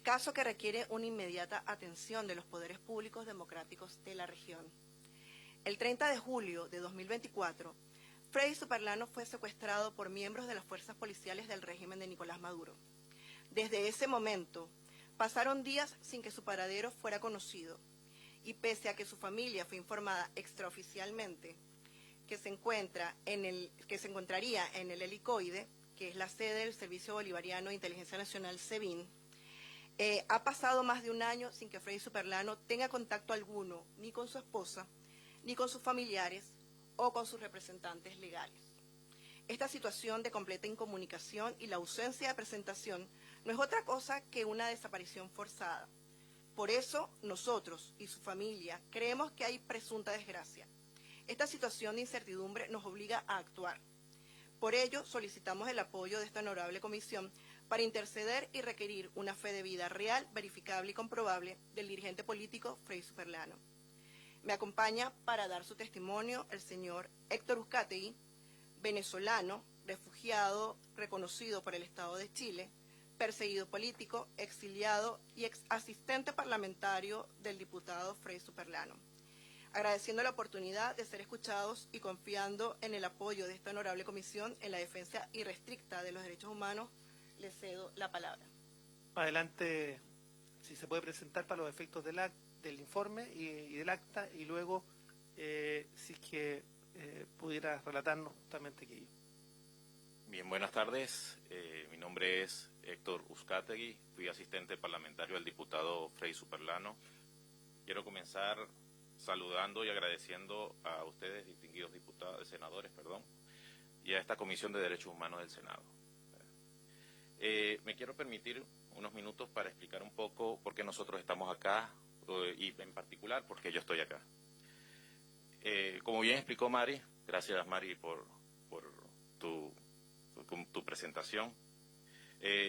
caso que requiere una inmediata atención de los poderes públicos democráticos de la región. El 30 de julio de 2024, Freddy Superlano fue secuestrado por miembros de las fuerzas policiales del régimen de Nicolás Maduro. Desde ese momento, pasaron días sin que su paradero fuera conocido, y pese a que su familia fue informada extraoficialmente que se encontraría en el helicoide, que es la sede del Servicio Bolivariano de Inteligencia Nacional, SEBIN, ha pasado más de un año sin que Freddy Superlano tenga contacto alguno, ni con su esposa, ni con sus familiares, o con sus representantes legales. Esta situación de completa incomunicación y la ausencia de presentación no es otra cosa que una desaparición forzada. Por eso, nosotros y su familia creemos que hay presunta desgracia. Esta situación de incertidumbre nos obliga a actuar. Por ello, solicitamos el apoyo de esta honorable comisión para interceder y requerir una fe de vida real, verificable y comprobable del dirigente político Freddy Superlano. Me acompaña para dar su testimonio el señor Héctor Uzcategui, venezolano, refugiado, reconocido por el Estado de Chile, perseguido político, exiliado y ex asistente parlamentario del diputado Freddy Superlano. Agradeciendo la oportunidad de ser escuchados y confiando en el apoyo de esta honorable comisión en la defensa irrestricta de los derechos humanos, les cedo la palabra. Adelante, si se puede presentar para los efectos del informe y del acta, y luego, si es que pudiera relatarnos justamente aquello. Bien, buenas tardes. Mi nombre es Héctor Uzcategui, fui asistente parlamentario del diputado Freddy Superlano. Quiero comenzar saludando y agradeciendo a ustedes, distinguidos senadores, y a esta Comisión de Derechos Humanos del Senado. Me quiero permitir unos minutos para explicar un poco por qué nosotros estamos acá, y en particular por qué yo estoy acá. Como bien explicó Mari, gracias Mari por tu presentación.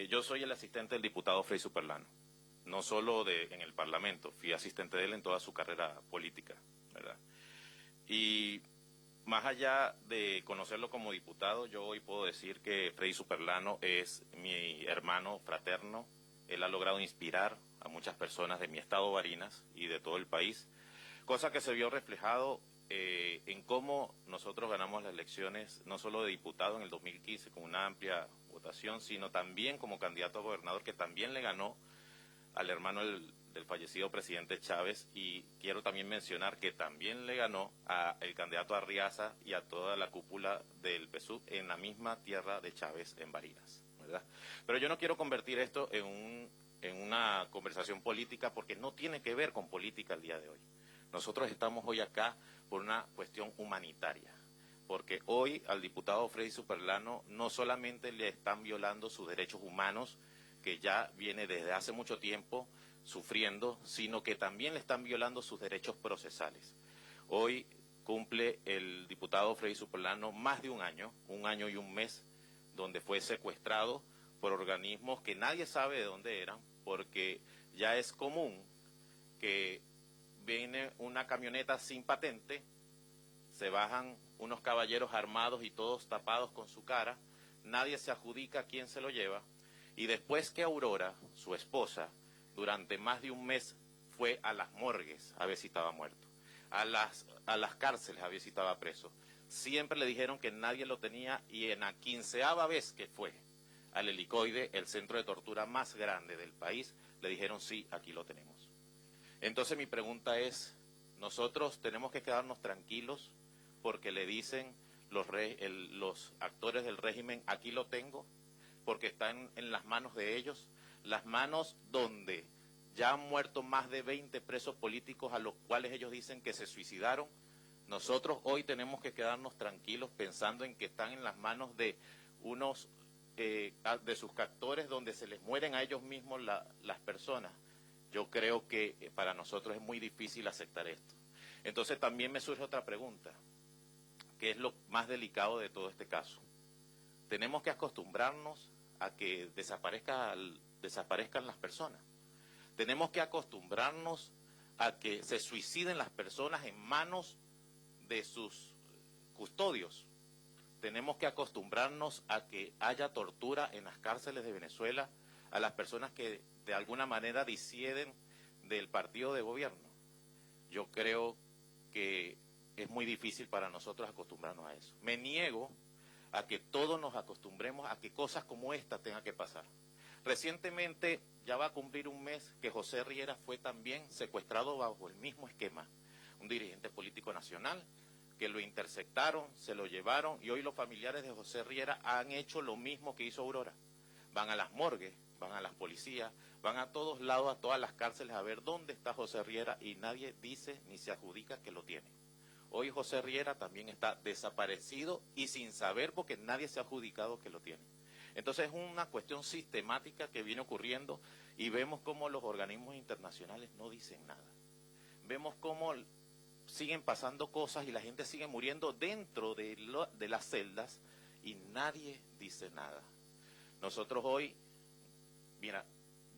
Yo soy el asistente del diputado Frei Superlano, no solo en el Parlamento, fui asistente de él en toda su carrera política, ¿verdad? Y más allá de conocerlo como diputado, yo hoy puedo decir que Frei Superlano es mi hermano fraterno. Él ha logrado inspirar a muchas personas de mi estado Barinas y de todo el país, cosa que se vio reflejado en cómo nosotros ganamos las elecciones, no solo de diputado en el 2015 con una amplia votación, sino también como candidato a gobernador, que también le ganó al hermano del fallecido presidente Chávez, y quiero también mencionar que también le ganó al candidato Arriaza y a toda la cúpula del PSUV en la misma tierra de Chávez en Barinas, ¿verdad? Pero yo no quiero convertir esto en una conversación política, porque no tiene que ver con política el día de hoy. Nosotros estamos hoy acá por una cuestión humanitaria, porque hoy al diputado Frei Superlano no solamente le están violando sus derechos humanos, que ya viene desde hace mucho tiempo sufriendo, sino que también le están violando sus derechos procesales. Hoy cumple el diputado Frei Superlano más de un año y un mes, donde fue secuestrado por organismos que nadie sabe de dónde eran, porque ya es común que viene una camioneta sin patente, se bajan unos caballeros armados y todos tapados con su cara, nadie se adjudica quién se lo lleva, y después que Aurora, su esposa, durante más de un mes fue a las morgues a ver si estaba muerto, a las cárceles a ver si estaba preso, siempre le dijeron que nadie lo tenía, y en la 15ª vez que fue al Helicoide, el centro de tortura más grande del país, le dijeron sí, aquí lo tenemos. Entonces mi pregunta es, nosotros tenemos que quedarnos tranquilos porque le dicen los actores del régimen, aquí lo tengo, porque están en las manos de ellos, las manos donde ya han muerto más de 20 presos políticos a los cuales ellos dicen que se suicidaron. Nosotros hoy tenemos que quedarnos tranquilos pensando en que están en las manos de unos de sus captores, donde se les mueren a ellos mismos las personas. Yo creo que para nosotros es muy difícil aceptar esto. Entonces también me surge otra pregunta, que es lo más delicado de todo este caso. Tenemos que acostumbrarnos a que desaparezcan las personas. Tenemos que acostumbrarnos a que se suiciden las personas en manos de sus custodios. Tenemos que acostumbrarnos a que haya tortura en las cárceles de Venezuela a las personas que de alguna manera disieden del partido de gobierno. Yo creo que es muy difícil para nosotros acostumbrarnos a eso. Me niego a que todos nos acostumbremos a que cosas como esta tengan que pasar. Recientemente, ya va a cumplir un mes que José Riera fue también secuestrado bajo el mismo esquema, un dirigente político nacional, que lo interceptaron, se lo llevaron, y hoy los familiares de José Riera han hecho lo mismo que hizo Aurora. Van a las morgues, van a las policías, van a todos lados, a todas las cárceles a ver dónde está José Riera, y nadie dice ni se adjudica que lo tiene. Hoy José Riera también está desaparecido y sin saber, porque nadie se ha adjudicado que lo tiene. Entonces es una cuestión sistemática que viene ocurriendo, y vemos cómo los organismos internacionales no dicen nada. Vemos cómo siguen pasando cosas y la gente sigue muriendo dentro de las celdas y nadie dice nada. Nosotros hoy, mira,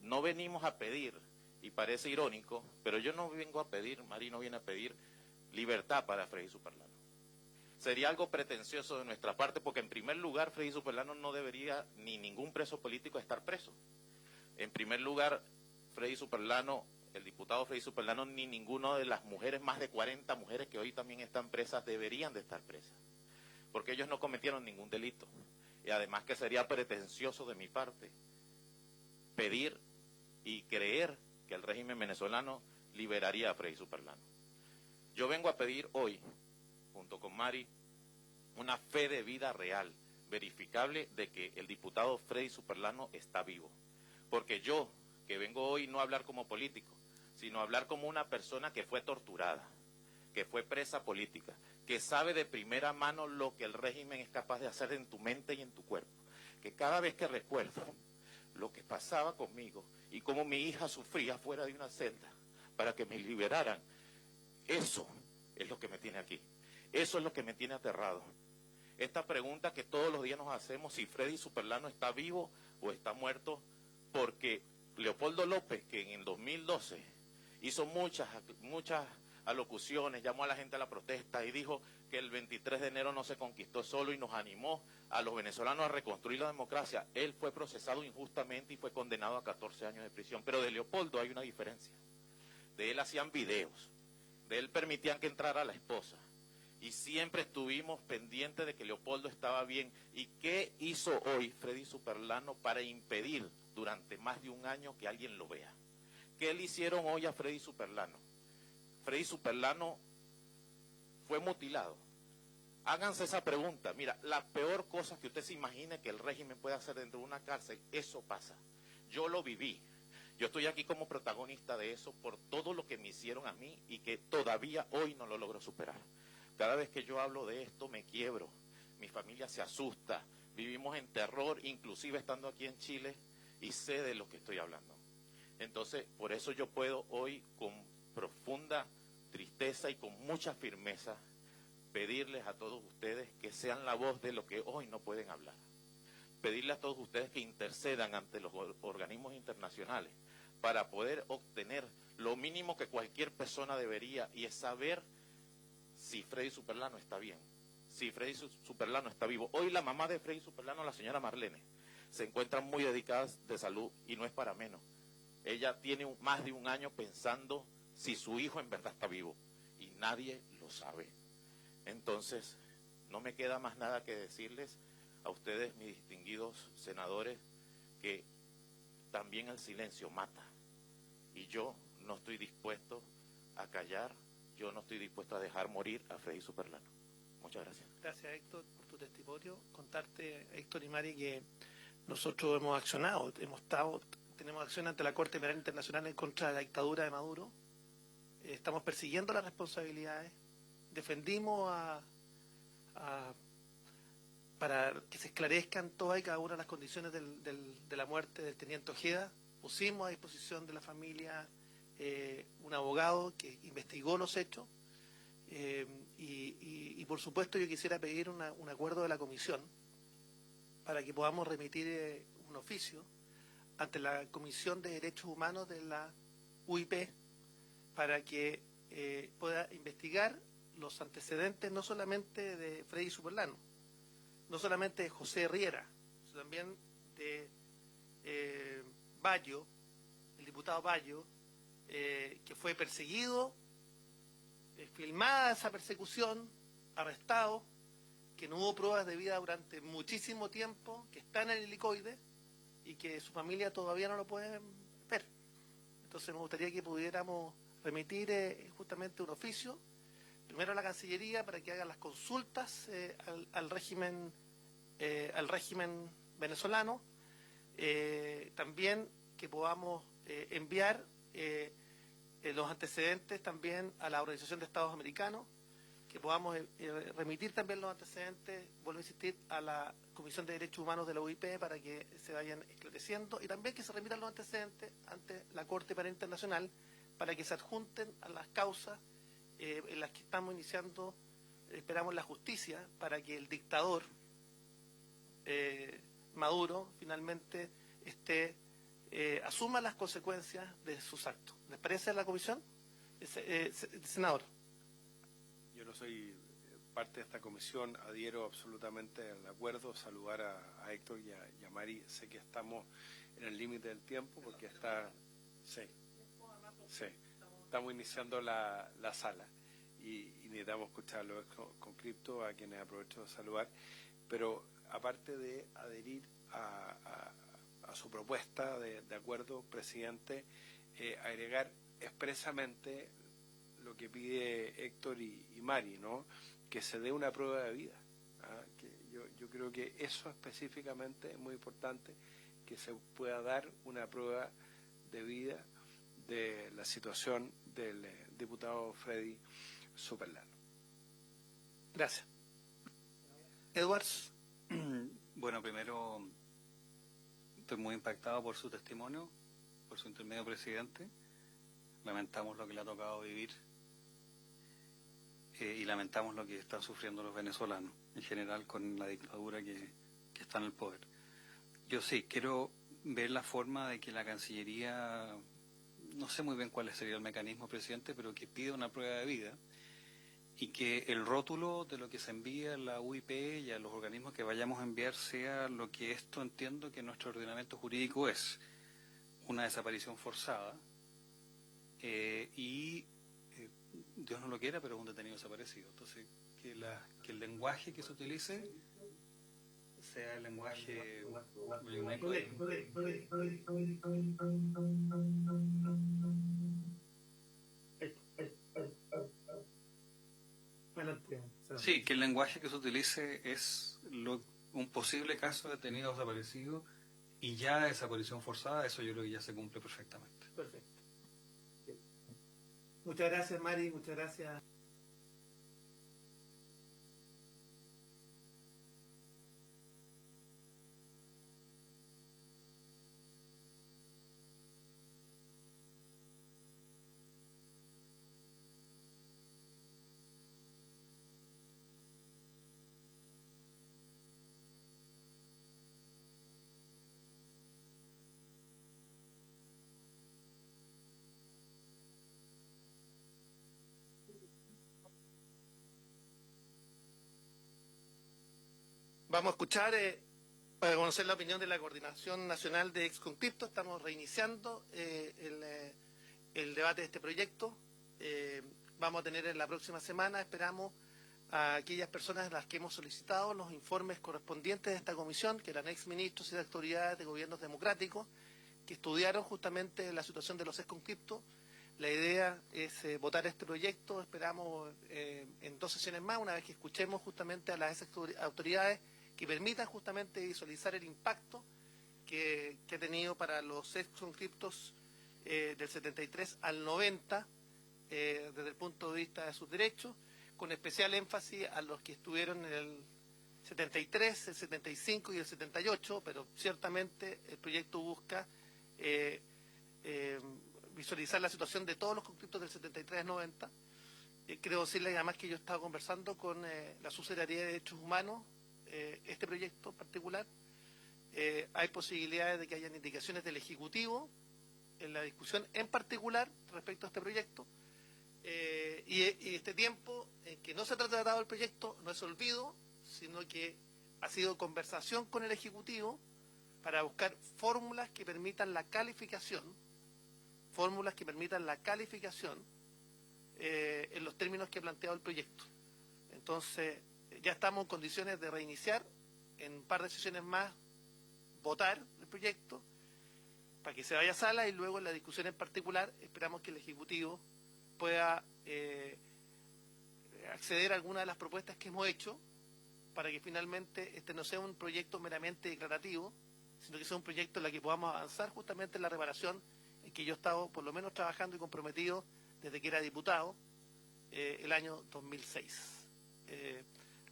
no venimos a pedir, y parece irónico, pero yo no vengo a pedir, Mari no viene a pedir libertad para Frei Superlano. Sería algo pretencioso de nuestra parte, porque en primer lugar Frei Superlano no debería, ni ningún preso político, estar preso. En primer lugar, Frei Superlano, el diputado Frei Superlano, ni ninguna de las mujeres, más de 40 mujeres que hoy también están presas, deberían de estar presas, porque ellos no cometieron ningún delito. Y además que sería pretencioso de mi parte pedir y creer que el régimen venezolano liberaría a Frei Superlano. Yo vengo a pedir hoy, junto con Mari, una fe de vida real, verificable, de que el diputado Frei Superlano está vivo. Porque yo, que vengo hoy no a hablar como político, sino a hablar como una persona que fue torturada, que fue presa política, que sabe de primera mano lo que el régimen es capaz de hacer en tu mente y en tu cuerpo, que cada vez que recuerdo lo que pasaba conmigo y cómo mi hija sufría fuera de una celda para que me liberaran, eso es lo que me tiene aquí, eso es lo que me tiene aterrado. Esta pregunta que todos los días nos hacemos, si Frei Superlano está vivo o está muerto, porque Leopoldo López, que en el 2012 hizo muchas alocuciones, llamó a la gente a la protesta y dijo que el 23 de enero no se conquistó solo y nos animó a los venezolanos a reconstruir la democracia. Él fue procesado injustamente y fue condenado a 14 años de prisión. Pero de Leopoldo hay una diferencia. De él hacían videos, de él permitían que entrara la esposa. Y siempre estuvimos pendientes de que Leopoldo estaba bien. ¿Y qué hizo hoy Freddy Superlano para impedir durante más de un año que alguien lo vea? ¿Qué le hicieron hoy a Freddy Superlano? Freddy Superlano fue mutilado. Háganse esa pregunta. Mira, la peor cosa que usted se imagine que el régimen puede hacer dentro de una cárcel, eso pasa. Yo lo viví. Yo estoy aquí como protagonista de eso por todo lo que me hicieron a mí y que todavía hoy no lo logro superar. Cada vez que yo hablo de esto me quiebro, mi familia se asusta, vivimos en terror, inclusive estando aquí en Chile, y sé de lo que estoy hablando. Entonces, por eso yo puedo hoy, con profunda tristeza y con mucha firmeza, pedirles a todos ustedes que sean la voz de lo que hoy no pueden hablar. Pedirles a todos ustedes que intercedan ante los organismos internacionales para poder obtener lo mínimo que cualquier persona debería, y es saber si Freddy Superlano está bien, si Freddy Superlano está vivo. Hoy la mamá de Freddy Superlano, la señora Marlene, se encuentra muy dedicada de salud y no es para menos. Ella tiene más de un año pensando si su hijo en verdad está vivo y nadie lo sabe. Entonces, no me queda más nada que decirles a ustedes, mis distinguidos senadores, que también el silencio mata. Y yo no estoy dispuesto a callar, yo no estoy dispuesto a dejar morir a Freddy Superlano. Muchas gracias. Gracias, Héctor, por tu testimonio. Contarte, Héctor y Mari, que nosotros hemos accionado, tenemos acción ante la Corte Penal Internacional en contra de la dictadura de Maduro. Estamos persiguiendo las responsabilidades. Defendimos para que se esclarezcan todas y cada una de las condiciones de la muerte del teniente Ojeda. Pusimos a disposición de la familia un abogado que investigó los hechos y por supuesto yo quisiera pedir un acuerdo de la comisión para que podamos remitir un oficio ante la Comisión de Derechos Humanos de la UIP para que pueda investigar los antecedentes no solamente de Freddy Superlano, no solamente de José Riera, sino también de Bayo, el diputado Bayo, que fue perseguido, filmada esa persecución, arrestado, que no hubo pruebas de vida durante muchísimo tiempo, que está en el helicoide y que su familia todavía no lo puede ver. Entonces me gustaría que pudiéramos remitir justamente un oficio, primero a la Cancillería para que haga las consultas al régimen venezolano, también que podamos enviar los antecedentes también a la Organización de Estados Americanos, que podamos remitir también los antecedentes, vuelvo a insistir, a la Comisión de Derechos Humanos de la UIP para que se vayan esclareciendo, y también que se remitan los antecedentes ante la Corte Penal Internacional para que se adjunten a las causas en las que estamos iniciando, esperamos la justicia, para que el dictador Maduro finalmente asuma las consecuencias de sus actos. ¿Les parece a la comisión? Senador. Yo no soy parte de esta comisión, adhiero absolutamente al acuerdo, saludar a Héctor y a Mari. Sé que estamos en el límite del tiempo porque estamos iniciando la sala y necesitamos escucharlo con cripto, a quienes aprovecho de saludar, pero aparte de adherir a su propuesta de acuerdo, presidente, agregar expresamente lo que pide Héctor y Mari, ¿no? Que se dé una prueba de vida. Que yo creo que eso específicamente es muy importante, que se pueda dar una prueba de vida de la situación del diputado Freddy Superlano. Gracias. Edwards. Bueno, primero estoy muy impactado por su testimonio, por su intermedio, presidente. Lamentamos lo que le ha tocado vivir y lamentamos lo que están sufriendo los venezolanos en general con la dictadura que está en el poder. Yo sí, quiero ver la forma de que la Cancillería, no sé muy bien cuál sería el mecanismo, presidente, pero que pida una prueba de vida y que el rótulo de lo que se envía a la UIP y a los organismos que vayamos a enviar sea lo que esto entiendo que nuestro ordenamiento jurídico es, una desaparición forzada y Dios no lo quiera, pero es un detenido desaparecido. Entonces, que el lenguaje que se utilice sea el lenguaje sí, que el lenguaje que se utilice es un posible caso de detenido desaparecido y ya desaparición forzada, eso yo creo que ya se cumple perfectamente. Perfecto. Muchas gracias, Mari, muchas gracias. Vamos a escuchar, para conocer la opinión de la Coordinación Nacional de Exconscriptos. Estamos reiniciando el debate de este proyecto. Vamos a tener en la próxima semana, esperamos, a aquellas personas a las que hemos solicitado los informes correspondientes de esta comisión, que eran exministros y de autoridades de gobiernos democráticos, que estudiaron justamente la situación de los exconscriptos. La idea es votar este proyecto, esperamos en 2 sesiones más, una vez que escuchemos justamente a las autoridades que permitan justamente visualizar el impacto que ha tenido para los exconscriptos del 73 al 90, desde el punto de vista de sus derechos, con especial énfasis a los que estuvieron en el 73, el 75 y el 78, pero ciertamente el proyecto busca visualizar la situación de todos los conflictos del 73 al 90. Creo decirles además que yo he estado conversando con la Subsecretaría de Derechos Humanos, este proyecto en particular. Hay posibilidades de que hayan indicaciones del Ejecutivo en la discusión en particular respecto a este proyecto. Y este tiempo en que no se ha tratado el proyecto no es olvido, sino que ha sido conversación con el Ejecutivo para buscar fórmulas que permitan la calificación, en los términos que ha planteado el proyecto. Entonces, ya estamos en condiciones de reiniciar, en un par de sesiones más, votar el proyecto para que se vaya a sala y luego en la discusión en particular esperamos que el Ejecutivo pueda acceder a algunas de las propuestas que hemos hecho para que finalmente este no sea un proyecto meramente declarativo, sino que sea un proyecto en el que podamos avanzar justamente en la reparación en que yo he estado por lo menos trabajando y comprometido desde que era diputado el año 2006.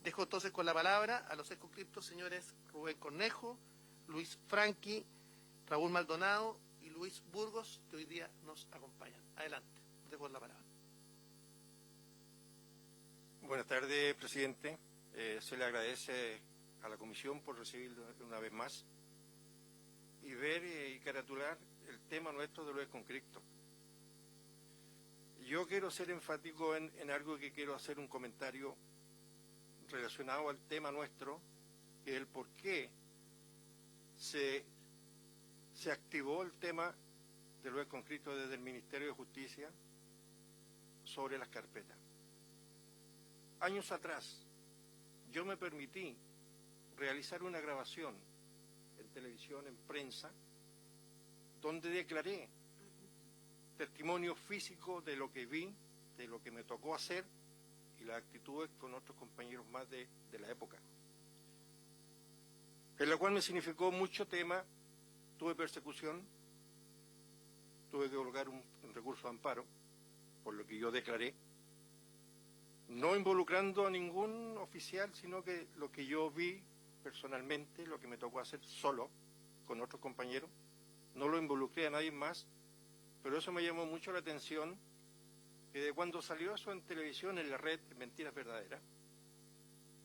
Dejo entonces con la palabra a los exconscriptos señores Rubén Cornejo, Luis Franqui, Raúl Maldonado y Luis Burgos, que hoy día nos acompañan. Adelante, dejo la palabra. Buenas tardes, presidente. Se le agradece a la comisión por recibirlo una vez más y ver y caratular el tema nuestro de los exconscriptos. Yo quiero ser enfático en algo que quiero hacer un comentario relacionado al tema nuestro, que es el por qué se activó el tema de los exconscriptos desde el Ministerio de Justicia sobre las carpetas. Años atrás, yo me permití realizar una grabación en televisión, en prensa, donde declaré testimonio físico de lo que vi, de lo que me tocó hacer y las actitudes con otros compañeros más de la época. En la cual me significó mucho tema, tuve persecución, tuve que otorgar un recurso de amparo, por lo que yo declaré, no involucrando a ningún oficial, sino que lo que yo vi personalmente, lo que me tocó hacer solo, con otros compañeros, no lo involucré a nadie más, pero eso me llamó mucho la atención, que de cuando salió eso en televisión, en la red, Mentiras Verdaderas,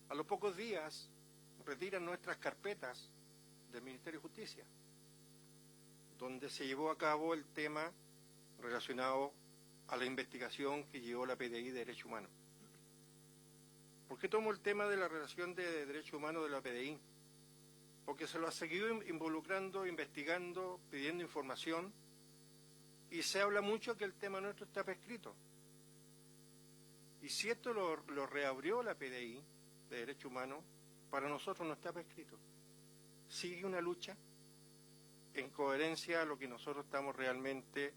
a los pocos días retiran nuestras carpetas del Ministerio de Justicia, donde se llevó a cabo el tema relacionado a la investigación que llevó la PDI de Derechos Humanos. ¿Por qué tomo el tema de la relación de derechos humanos de la PDI? Porque se lo ha seguido involucrando, investigando, pidiendo información, y se habla mucho que el tema nuestro está prescrito. Y si esto lo reabrió la PDI de Derechos Humanos, para nosotros no está prescrito. Sigue una lucha en coherencia a lo que nosotros estamos realmente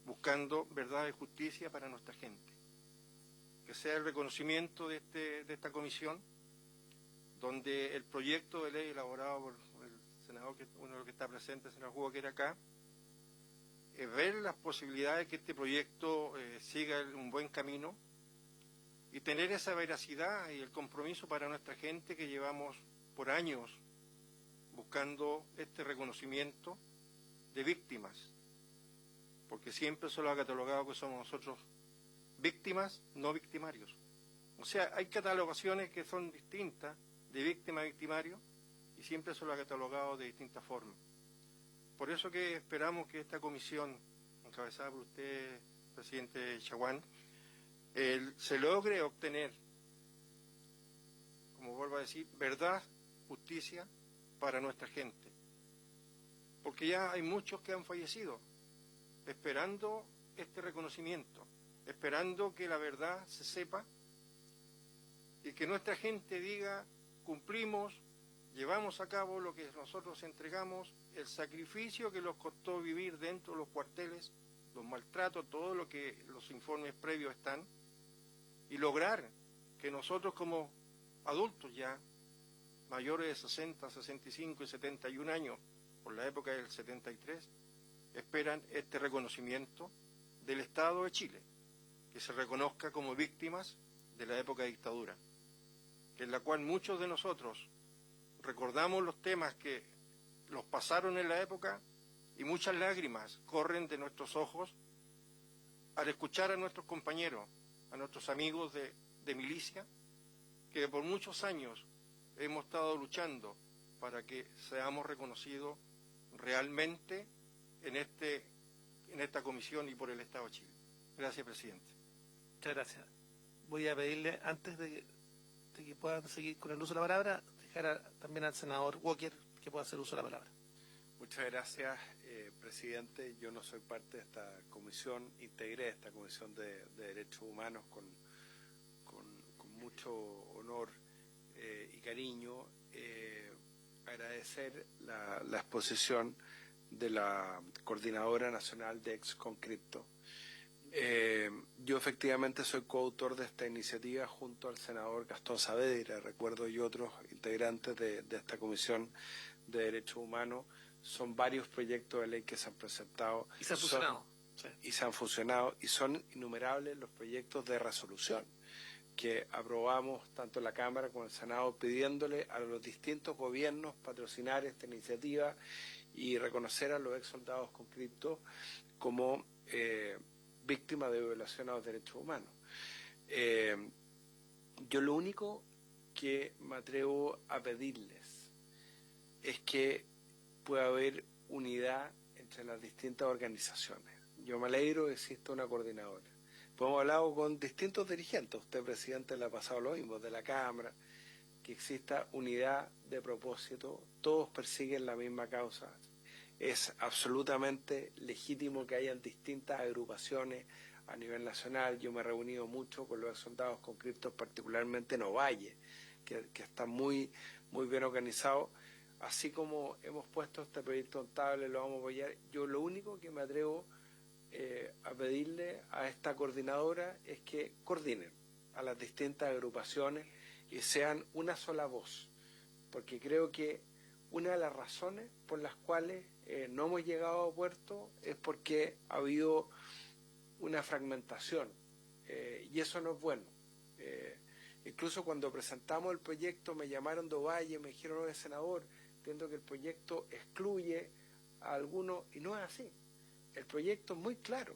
buscando, verdad y justicia para nuestra gente. Que sea el reconocimiento de esta comisión, donde el proyecto de ley elaborado por el senador, uno de los que está presente, el senador Hugo, que era acá, ver las posibilidades de que este proyecto siga un buen camino y tener esa veracidad y el compromiso para nuestra gente que llevamos por años buscando este reconocimiento de víctimas, porque siempre se lo ha catalogado que somos nosotros víctimas, no victimarios. O sea, hay catalogaciones que son distintas de víctima a victimario y siempre se lo ha catalogado de distintas formas. Por eso que esperamos que esta comisión, encabezada por usted, presidente Chaguán, se logre obtener, como vuelvo a decir, verdad, justicia para nuestra gente. Porque ya hay muchos que han fallecido esperando este reconocimiento, esperando que la verdad se sepa y que nuestra gente diga: cumplimos, llevamos a cabo lo que nosotros entregamos, el sacrificio que nos costó vivir dentro de los cuarteles, los maltratos, todo lo que los informes previos están, y lograr que nosotros como adultos ya, mayores de 60, 65 y 71 años, por la época del 73, esperan este reconocimiento del Estado de Chile, que se reconozca como víctimas de la época de dictadura, en la cual muchos de nosotros recordamos los temas que los pasaron en la época y muchas lágrimas corren de nuestros ojos al escuchar a nuestros compañeros, a nuestros amigos de milicia, que por muchos años hemos estado luchando para que seamos reconocidos realmente en esta comisión y por el Estado de Chile. Gracias, presidente. Muchas gracias. Voy a pedirle, antes de que puedan seguir con el uso de la palabra, dejar también al senador Walker que pueda hacer uso de la palabra. Muchas gracias, presidente. Yo no soy parte de esta comisión, integré esta comisión de derechos humanos con mucho honor y cariño. Agradecer la exposición de la Coordinadora Nacional de Ex-Conscriptos. Yo efectivamente soy coautor de esta iniciativa junto al senador Gastón Saavedra, recuerdo, y otros integrantes de esta Comisión de Derechos Humanos. Son varios proyectos de ley que se han presentado. Y se han funcionado. Y se han funcionado, y son innumerables los proyectos de resolución que aprobamos tanto en la Cámara como en el Senado, pidiéndole a los distintos gobiernos patrocinar esta iniciativa y reconocer a los ex soldados conscriptos como víctimas de violación a los derechos humanos. Yo lo único que me atrevo a pedirles es que pueda haber unidad entre las distintas organizaciones. Yo me alegro que exista una coordinadora. Hemos hablado con distintos dirigentes, usted, presidente, le ha pasado lo mismo, de la Cámara, que exista unidad de propósito, todos persiguen la misma causa. Es absolutamente legítimo que hayan distintas agrupaciones a nivel nacional. Yo me he reunido mucho con los soldados conscriptos, particularmente en Ovalle, que está muy bien organizado. Así como hemos puesto este proyecto en tabla, lo vamos a apoyar. Yo lo único que me atrevo a pedirle a esta coordinadora es que coordinen a las distintas agrupaciones y sean una sola voz, porque creo que una de las razones por las cuales no hemos llegado a puerto es porque ha habido una fragmentación, y eso no es bueno. Incluso cuando presentamos el proyecto me llamaron de Ovalle, me dijeron: oye, senador, entiendo que el proyecto excluye a algunos, y no es así. El proyecto es muy claro,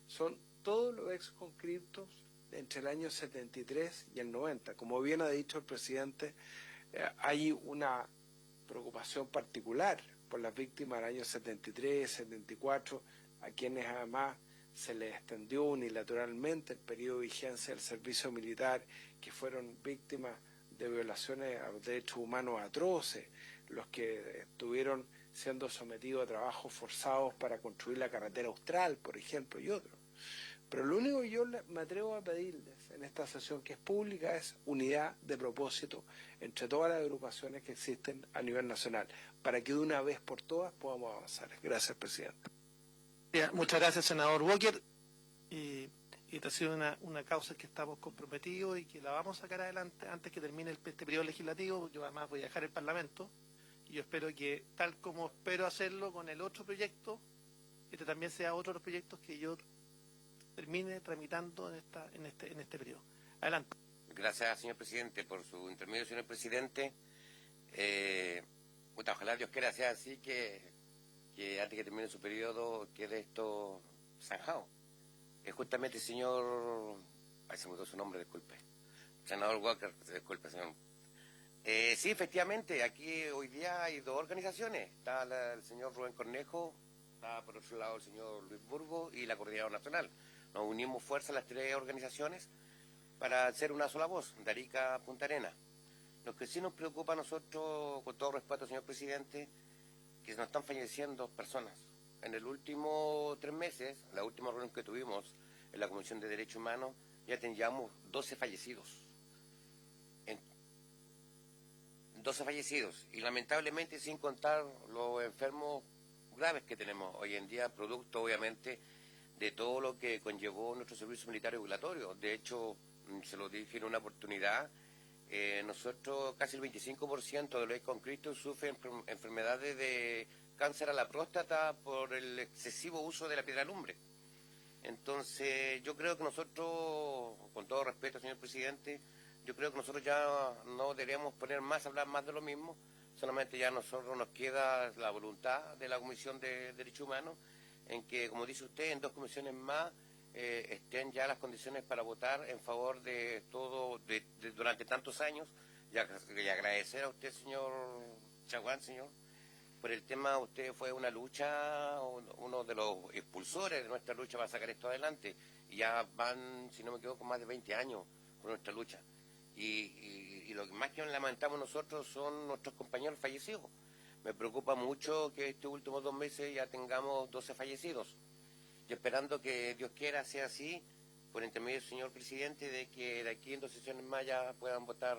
son todos los ex conscriptos entre el año 73 y el 90. Como bien ha dicho el presidente, hay una preocupación particular por las víctimas del año 73, 74, a quienes además se les extendió unilateralmente el periodo de vigencia del servicio militar, que fueron víctimas de violaciones a los derechos humanos atroces, los que estuvieron siendo sometidos a trabajos forzados para construir la carretera austral, por ejemplo, y otros. Pero lo único que yo me atrevo a pedirles en esta sesión, que es pública, es unidad de propósito entre todas las agrupaciones que existen a nivel nacional, para que de una vez por todas podamos avanzar. Gracias, presidente. Muchas gracias, senador Walker. Y esta ha sido una causa que estamos comprometidos y que la vamos a sacar adelante antes que termine este periodo legislativo. Yo además voy a dejar el Parlamento y yo espero que, tal como espero hacerlo con el otro proyecto, este también sea otro de los proyectos que yo termine tramitando en este periodo. Adelante. Gracias, señor presidente, por su intermedio, señor presidente. Ojalá Dios quiera sea así, que antes que termine su periodo quede esto zanjado. Justamente, señor... Ay, se me olvidó su nombre, disculpe. Senador Walker, disculpe, señor. Sí, efectivamente, aquí hoy día hay dos organizaciones. Está el señor Rubén Cornejo, está por otro lado el señor Luis Burgos y la Coordinadora Nacional. Nos unimos fuerzas las tres organizaciones para hacer una sola voz, de Arica a Punta Arenas. Lo que sí nos preocupa a nosotros, con todo respeto, señor presidente, que se nos están falleciendo personas. En el último 3 meses, la última reunión que tuvimos en la Comisión de Derechos Humanos, ya teníamos 12 fallecidos. 12 fallecidos, y lamentablemente sin contar los enfermos graves que tenemos hoy en día, producto obviamente de todo lo que conllevó nuestro servicio militar regulatorio. De hecho, se lo dije en una oportunidad, nosotros casi el 25% de los conscriptos sufren enfermedades de cáncer a la próstata por el excesivo uso de la piedra lumbre. Entonces, yo creo que nosotros, con todo respeto, señor presidente, yo creo que nosotros ya no deberíamos hablar más de lo mismo, solamente ya a nosotros nos queda la voluntad de la Comisión de Derechos Humanos, en que, como dice usted, en 2 comisiones más estén ya las condiciones para votar en favor de todo, durante tantos años, y agradecer a usted, señor Chaguán, señor, por el tema. Usted fue una lucha, uno de los impulsores de nuestra lucha para sacar esto adelante, y ya van, si no me equivoco, más de 20 años por nuestra lucha. Y lo que más que lamentamos nosotros son nuestros compañeros fallecidos. Me preocupa mucho que estos últimos 2 meses ya tengamos 12 fallecidos. Y esperando que Dios quiera sea así, por intermedio del señor presidente, de que de aquí en 2 sesiones más ya puedan votar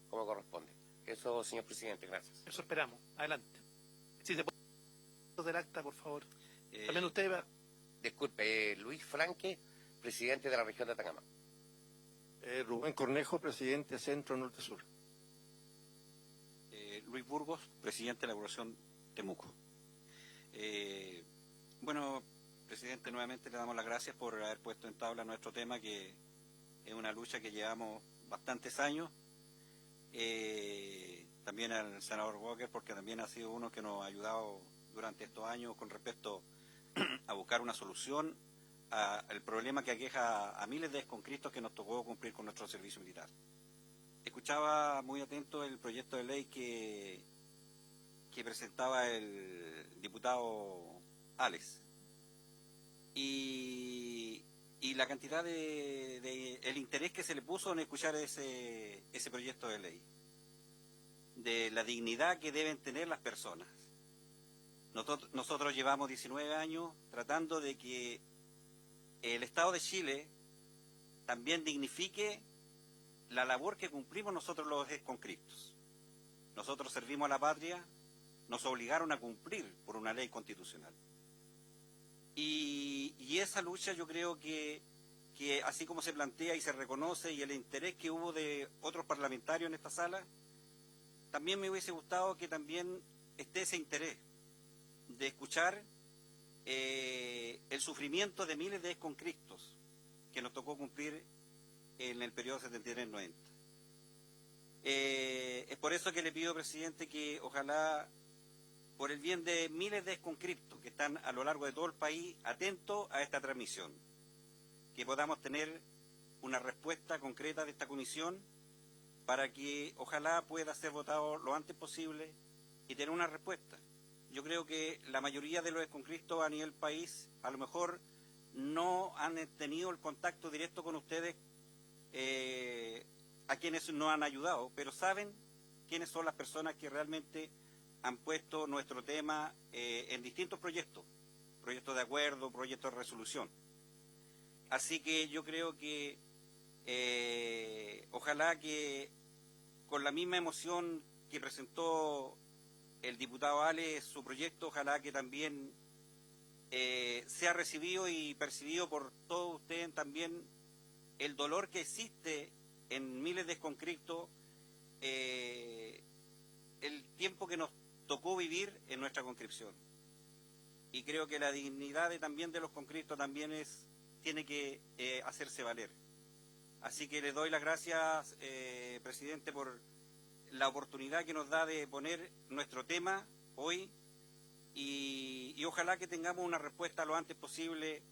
como corresponde. Eso, señor presidente, gracias. Eso esperamos. Adelante. Si se puede del acta, por favor. También usted va... Disculpe, Luis Franque, presidente de la región de Atacama. Rubén Cornejo, presidente Centro Norte Sur. Luis Burgos, presidente de la Agrupación Temuco. Bueno, presidente, nuevamente le damos las gracias por haber puesto en tabla nuestro tema, que es una lucha que llevamos bastantes años. También al senador Walker, porque también ha sido uno que nos ha ayudado durante estos años con respecto a buscar una solución al problema que aqueja a miles de conscriptos que nos tocó cumplir con nuestro servicio militar. Escuchaba muy atento el proyecto de ley que presentaba el diputado Alex, y la cantidad el interés que se le puso en escuchar ese proyecto de ley, de la dignidad que deben tener las personas. Nosotros llevamos 19 años tratando de que el Estado de Chile también dignifique la labor que cumplimos nosotros los conscriptos. Nosotros servimos a la patria, nos obligaron a cumplir por una ley constitucional. Y esa lucha yo creo que así como se plantea y se reconoce, y el interés que hubo de otros parlamentarios en esta sala, también me hubiese gustado que también esté ese interés de escuchar el sufrimiento de miles de conscriptos que nos tocó cumplir en el periodo 73-90. Es por eso que le pido, presidente, que ojalá, por el bien de miles de conscriptos que están a lo largo de todo el país atentos a esta transmisión, que podamos tener una respuesta concreta de esta comisión para que ojalá pueda ser votado lo antes posible y tener una respuesta. Yo creo que la mayoría de los desconscriptos a nivel país a lo mejor no han tenido el contacto directo con ustedes, a quienes nos han ayudado, pero saben quiénes son las personas que realmente han puesto nuestro tema en distintos proyectos de acuerdo, proyectos de resolución. Así que yo creo que ojalá que con la misma emoción que presentó el diputado Ale su proyecto, ojalá que también sea recibido y percibido por todos ustedes también el dolor que existe en miles de desconscriptos, el tiempo que nos tocó vivir en nuestra conscripción. Y creo que la dignidad también de los conscriptos también tiene que hacerse valer. Así que les doy las gracias, presidente, por la oportunidad que nos da de poner nuestro tema hoy y ojalá que tengamos una respuesta lo antes posible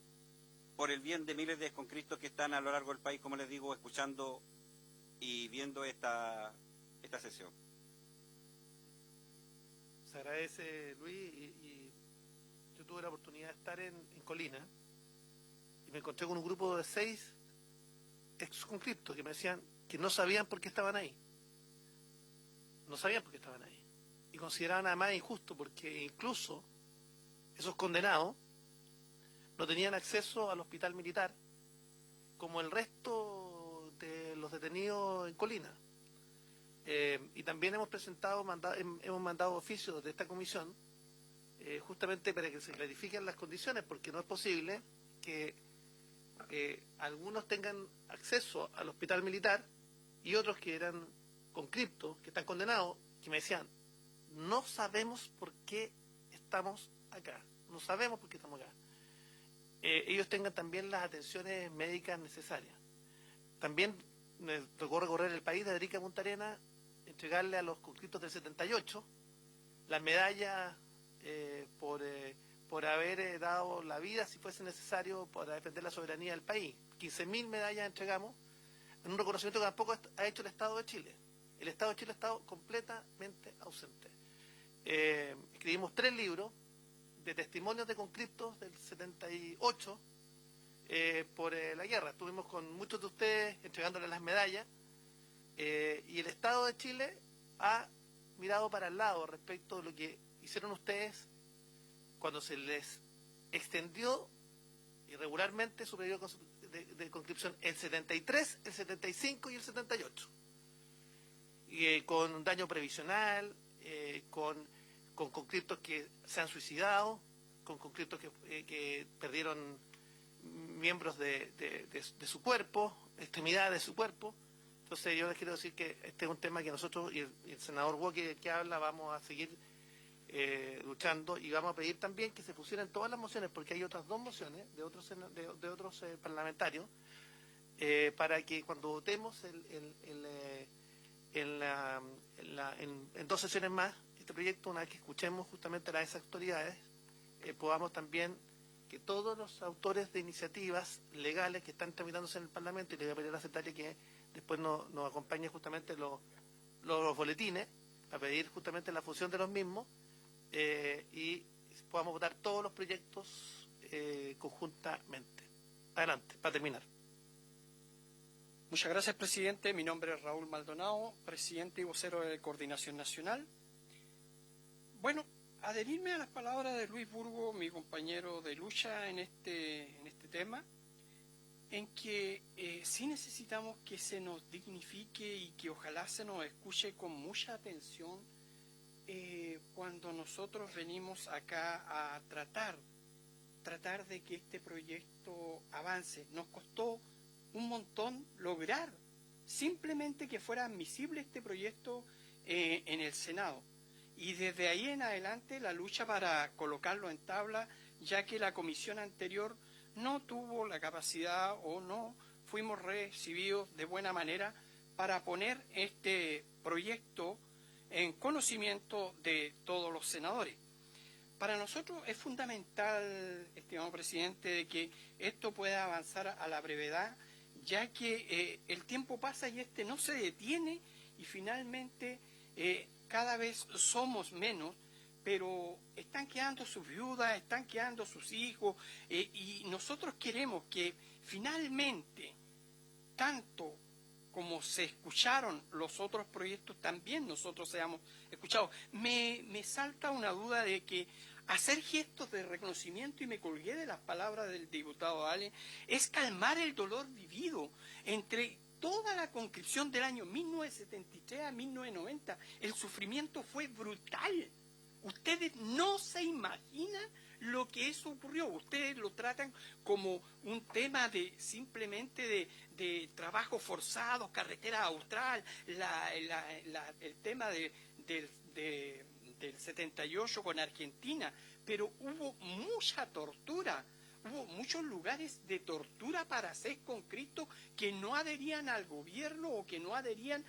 por el bien de miles de desconscriptos que están a lo largo del país, como les digo, escuchando y viendo esta sesión. Se agradece, Luis, y yo tuve la oportunidad de estar en Colina y me encontré con un grupo de 6 exconscriptos que me decían que no sabían por qué estaban ahí. No sabían por qué estaban ahí. Y consideraban además injusto porque incluso esos condenados no tenían acceso al hospital militar como el resto de los detenidos en Colina. Y también hemos mandado oficios de esta comisión justamente para que se clarifiquen las condiciones, porque no es posible que algunos tengan acceso al hospital militar y otros que eran conscriptos, que están condenados, que me decían, no sabemos por qué estamos acá, no sabemos por qué estamos acá. Ellos tengan también las atenciones médicas necesarias. También me tocó recorrer el país de Arica a Punta Arenas, entregarle a los conscriptos del 78 las medallas por haber dado la vida, si fuese necesario, para defender la soberanía del país. 15.000 medallas entregamos en un reconocimiento que tampoco ha hecho el Estado de Chile. El Estado de Chile ha estado completamente ausente. Escribimos 3 libros de testimonios de conscriptos del 78 por la guerra. Estuvimos con muchos de ustedes entregándoles las medallas y el Estado de Chile ha mirado para el lado respecto de lo que hicieron ustedes cuando se les extendió irregularmente su periodo de conscripción el 73, el 75 y el 78. Con daño previsional, con conscriptos que se han suicidado, con conscriptos que perdieron miembros de su cuerpo, extremidades de su cuerpo. Entonces yo les quiero decir que este es un tema que nosotros y el senador Walker que habla vamos a seguir luchando y vamos a pedir también que se pusieran todas las mociones, porque hay otras 2 mociones de otros parlamentarios para que cuando votemos en 2 sesiones más este proyecto, una vez que escuchemos justamente las autoridades, podamos también que todos los autores de iniciativas legales que están tramitándose en el Parlamento, y le voy a pedir a la secretaria que después nos acompañe justamente los boletines, para pedir justamente la fusión de los mismos, y podamos votar todos los proyectos conjuntamente. Adelante, para terminar. Muchas gracias, presidente. Mi nombre es Raúl Maldonado, presidente y vocero de Coordinación Nacional. Bueno, adherirme a las palabras de Luis Burgo, mi compañero de lucha en este tema, en que sí necesitamos que se nos dignifique y que ojalá se nos escuche con mucha atención cuando nosotros venimos acá a tratar de que este proyecto avance. Nos costó un montón lograr simplemente que fuera admisible este proyecto en el Senado. Y desde ahí en adelante la lucha para colocarlo en tabla, ya que la comisión anterior no tuvo la capacidad o no fuimos recibidos de buena manera para poner este proyecto en conocimiento de todos los senadores. Para nosotros es fundamental, estimado presidente, de que esto pueda avanzar a la brevedad, ya que el tiempo pasa y este no se detiene y finalmente cada vez somos menos, pero están quedando sus viudas, están quedando sus hijos, y nosotros queremos que finalmente, tanto como se escucharon los otros proyectos, también nosotros seamos escuchados. Me salta una duda de que hacer gestos de reconocimiento, y me colgué de las palabras del diputado Ale, es calmar el dolor vivido entre toda la conscripción del año 1973 a 1990. El sufrimiento fue brutal. Ustedes no se imaginan lo que eso ocurrió. Ustedes lo tratan como un tema de simplemente de trabajo forzado, carretera austral, el tema del 78 con Argentina, pero hubo mucha tortura. Hubo muchos lugares de tortura para ser conscriptos que no adherían al gobierno o que no adherían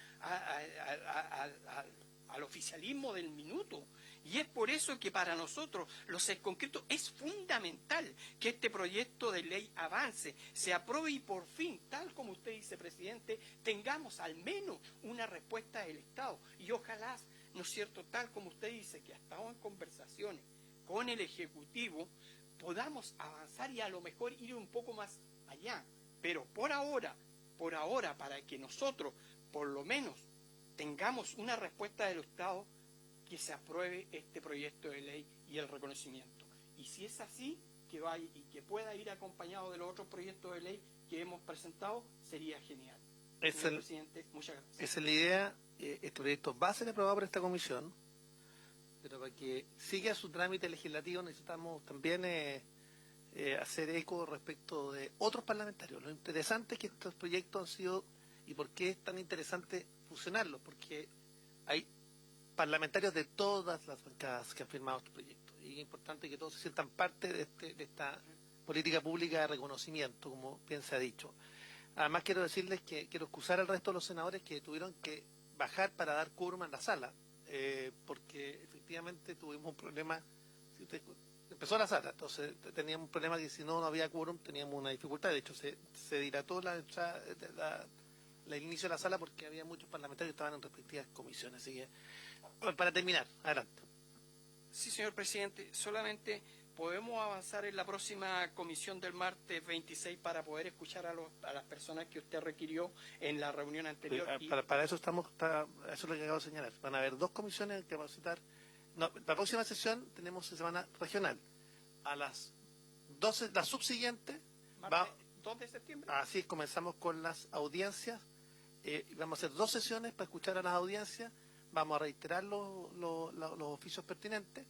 al oficialismo del minuto. Y es por eso que para nosotros, los conscriptos, es fundamental que este proyecto de ley avance, se apruebe y por fin, tal como usted dice, presidente, tengamos al menos una respuesta del Estado. Y ojalá, ¿no es cierto?, tal como usted dice, que ha estado en conversaciones con el Ejecutivo, podamos avanzar y a lo mejor ir un poco más allá. Pero por ahora, para que nosotros, por lo menos, tengamos una respuesta del Estado, que se apruebe este proyecto de ley y el reconocimiento. Y si es así, que vaya y que pueda ir acompañado de los otros proyectos de ley que hemos presentado, sería genial. Señor presidente, muchas gracias. Esa es la idea. Este proyecto va a ser aprobado por esta comisión, pero para que siga su trámite legislativo necesitamos también hacer eco respecto de otros parlamentarios. Lo interesante es que estos proyectos han sido, y por qué es tan interesante fusionarlos, porque hay parlamentarios de todas las bancadas que han firmado este proyecto, y es importante que todos se sientan parte de esta política pública de reconocimiento, como bien se ha dicho. Además quiero decirles que quiero excusar al resto de los senadores que tuvieron que bajar para dar quórum en la sala, porque efectivamente tuvimos un problema. Si usted empezó la sala, entonces teníamos un problema que si no había quórum teníamos una dificultad. De hecho se dilató el inicio de la sala porque había muchos parlamentarios que estaban en respectivas comisiones. Así que, para terminar, adelante. Sí, señor presidente, solamente podemos avanzar en la próxima comisión del martes 26 para poder escuchar a las personas que usted requirió en la reunión anterior. Sí, para eso eso es lo que acabo de señalar. Van a haber dos comisiones que vamos a citar. No, la próxima sesión tenemos semana regional. A las 12, la subsiguiente, martes 2 de septiembre. Así es, comenzamos con las audiencias. Vamos a hacer dos sesiones para escuchar a las audiencias. Vamos a reiterar los oficios pertinentes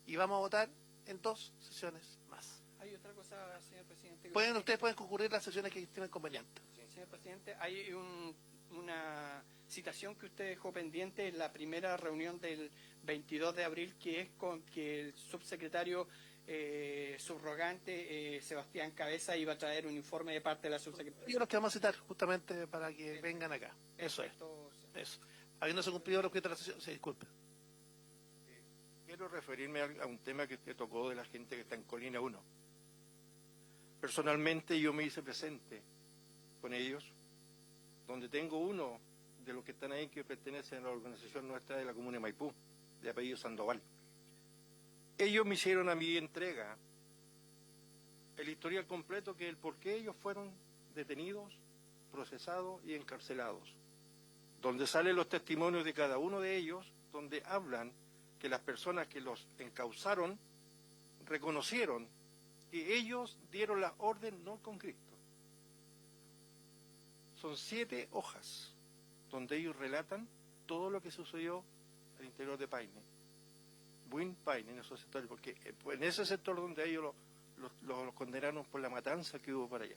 y vamos a votar en dos sesiones más. Hay otra cosa, señor presidente. Ustedes pueden concurrir las sesiones que estimen convenientes. Sí, señor presidente, hay una citación que usted dejó pendiente en la primera reunión del 22 de abril, que es con que el subsecretario subrogante Sebastián Cabeza iba a traer un informe de parte de la subsecretaria. Y los que vamos a citar justamente para que vengan acá. Eso es. Eso. Habiéndose cumplido el objeto de la sesión, se disculpe. Quiero referirme a un tema que usted tocó de la gente que está en Colina 1. Personalmente yo me hice presente con ellos, donde tengo uno de los que están ahí que pertenece a la organización nuestra de la Comuna de Maipú, de apellido Sandoval. Ellos me hicieron a mi entrega el historial completo, que el por qué ellos fueron detenidos, procesados y encarcelados, donde salen los testimonios de cada uno de ellos, donde hablan que las personas que los encausaron reconocieron que ellos dieron la orden no con Cristo. Son 7 hojas donde ellos relatan todo lo que sucedió al interior de Paine. Buen Paine, en esos sectores, porque en ese sector donde ellos los condenaron por la matanza que hubo para allá,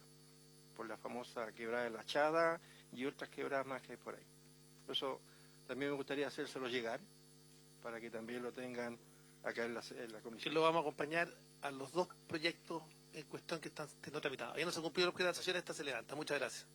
por la famosa quebrada de la Chada y otras quebradas más que hay por ahí. Por eso también me gustaría hacérselo llegar, para que también lo tengan acá en la comisión. Y lo vamos a acompañar a los dos proyectos en cuestión que están siendo tramitados. Ya no se cumplió el objeto de la sesión, esta se levanta. Muchas gracias.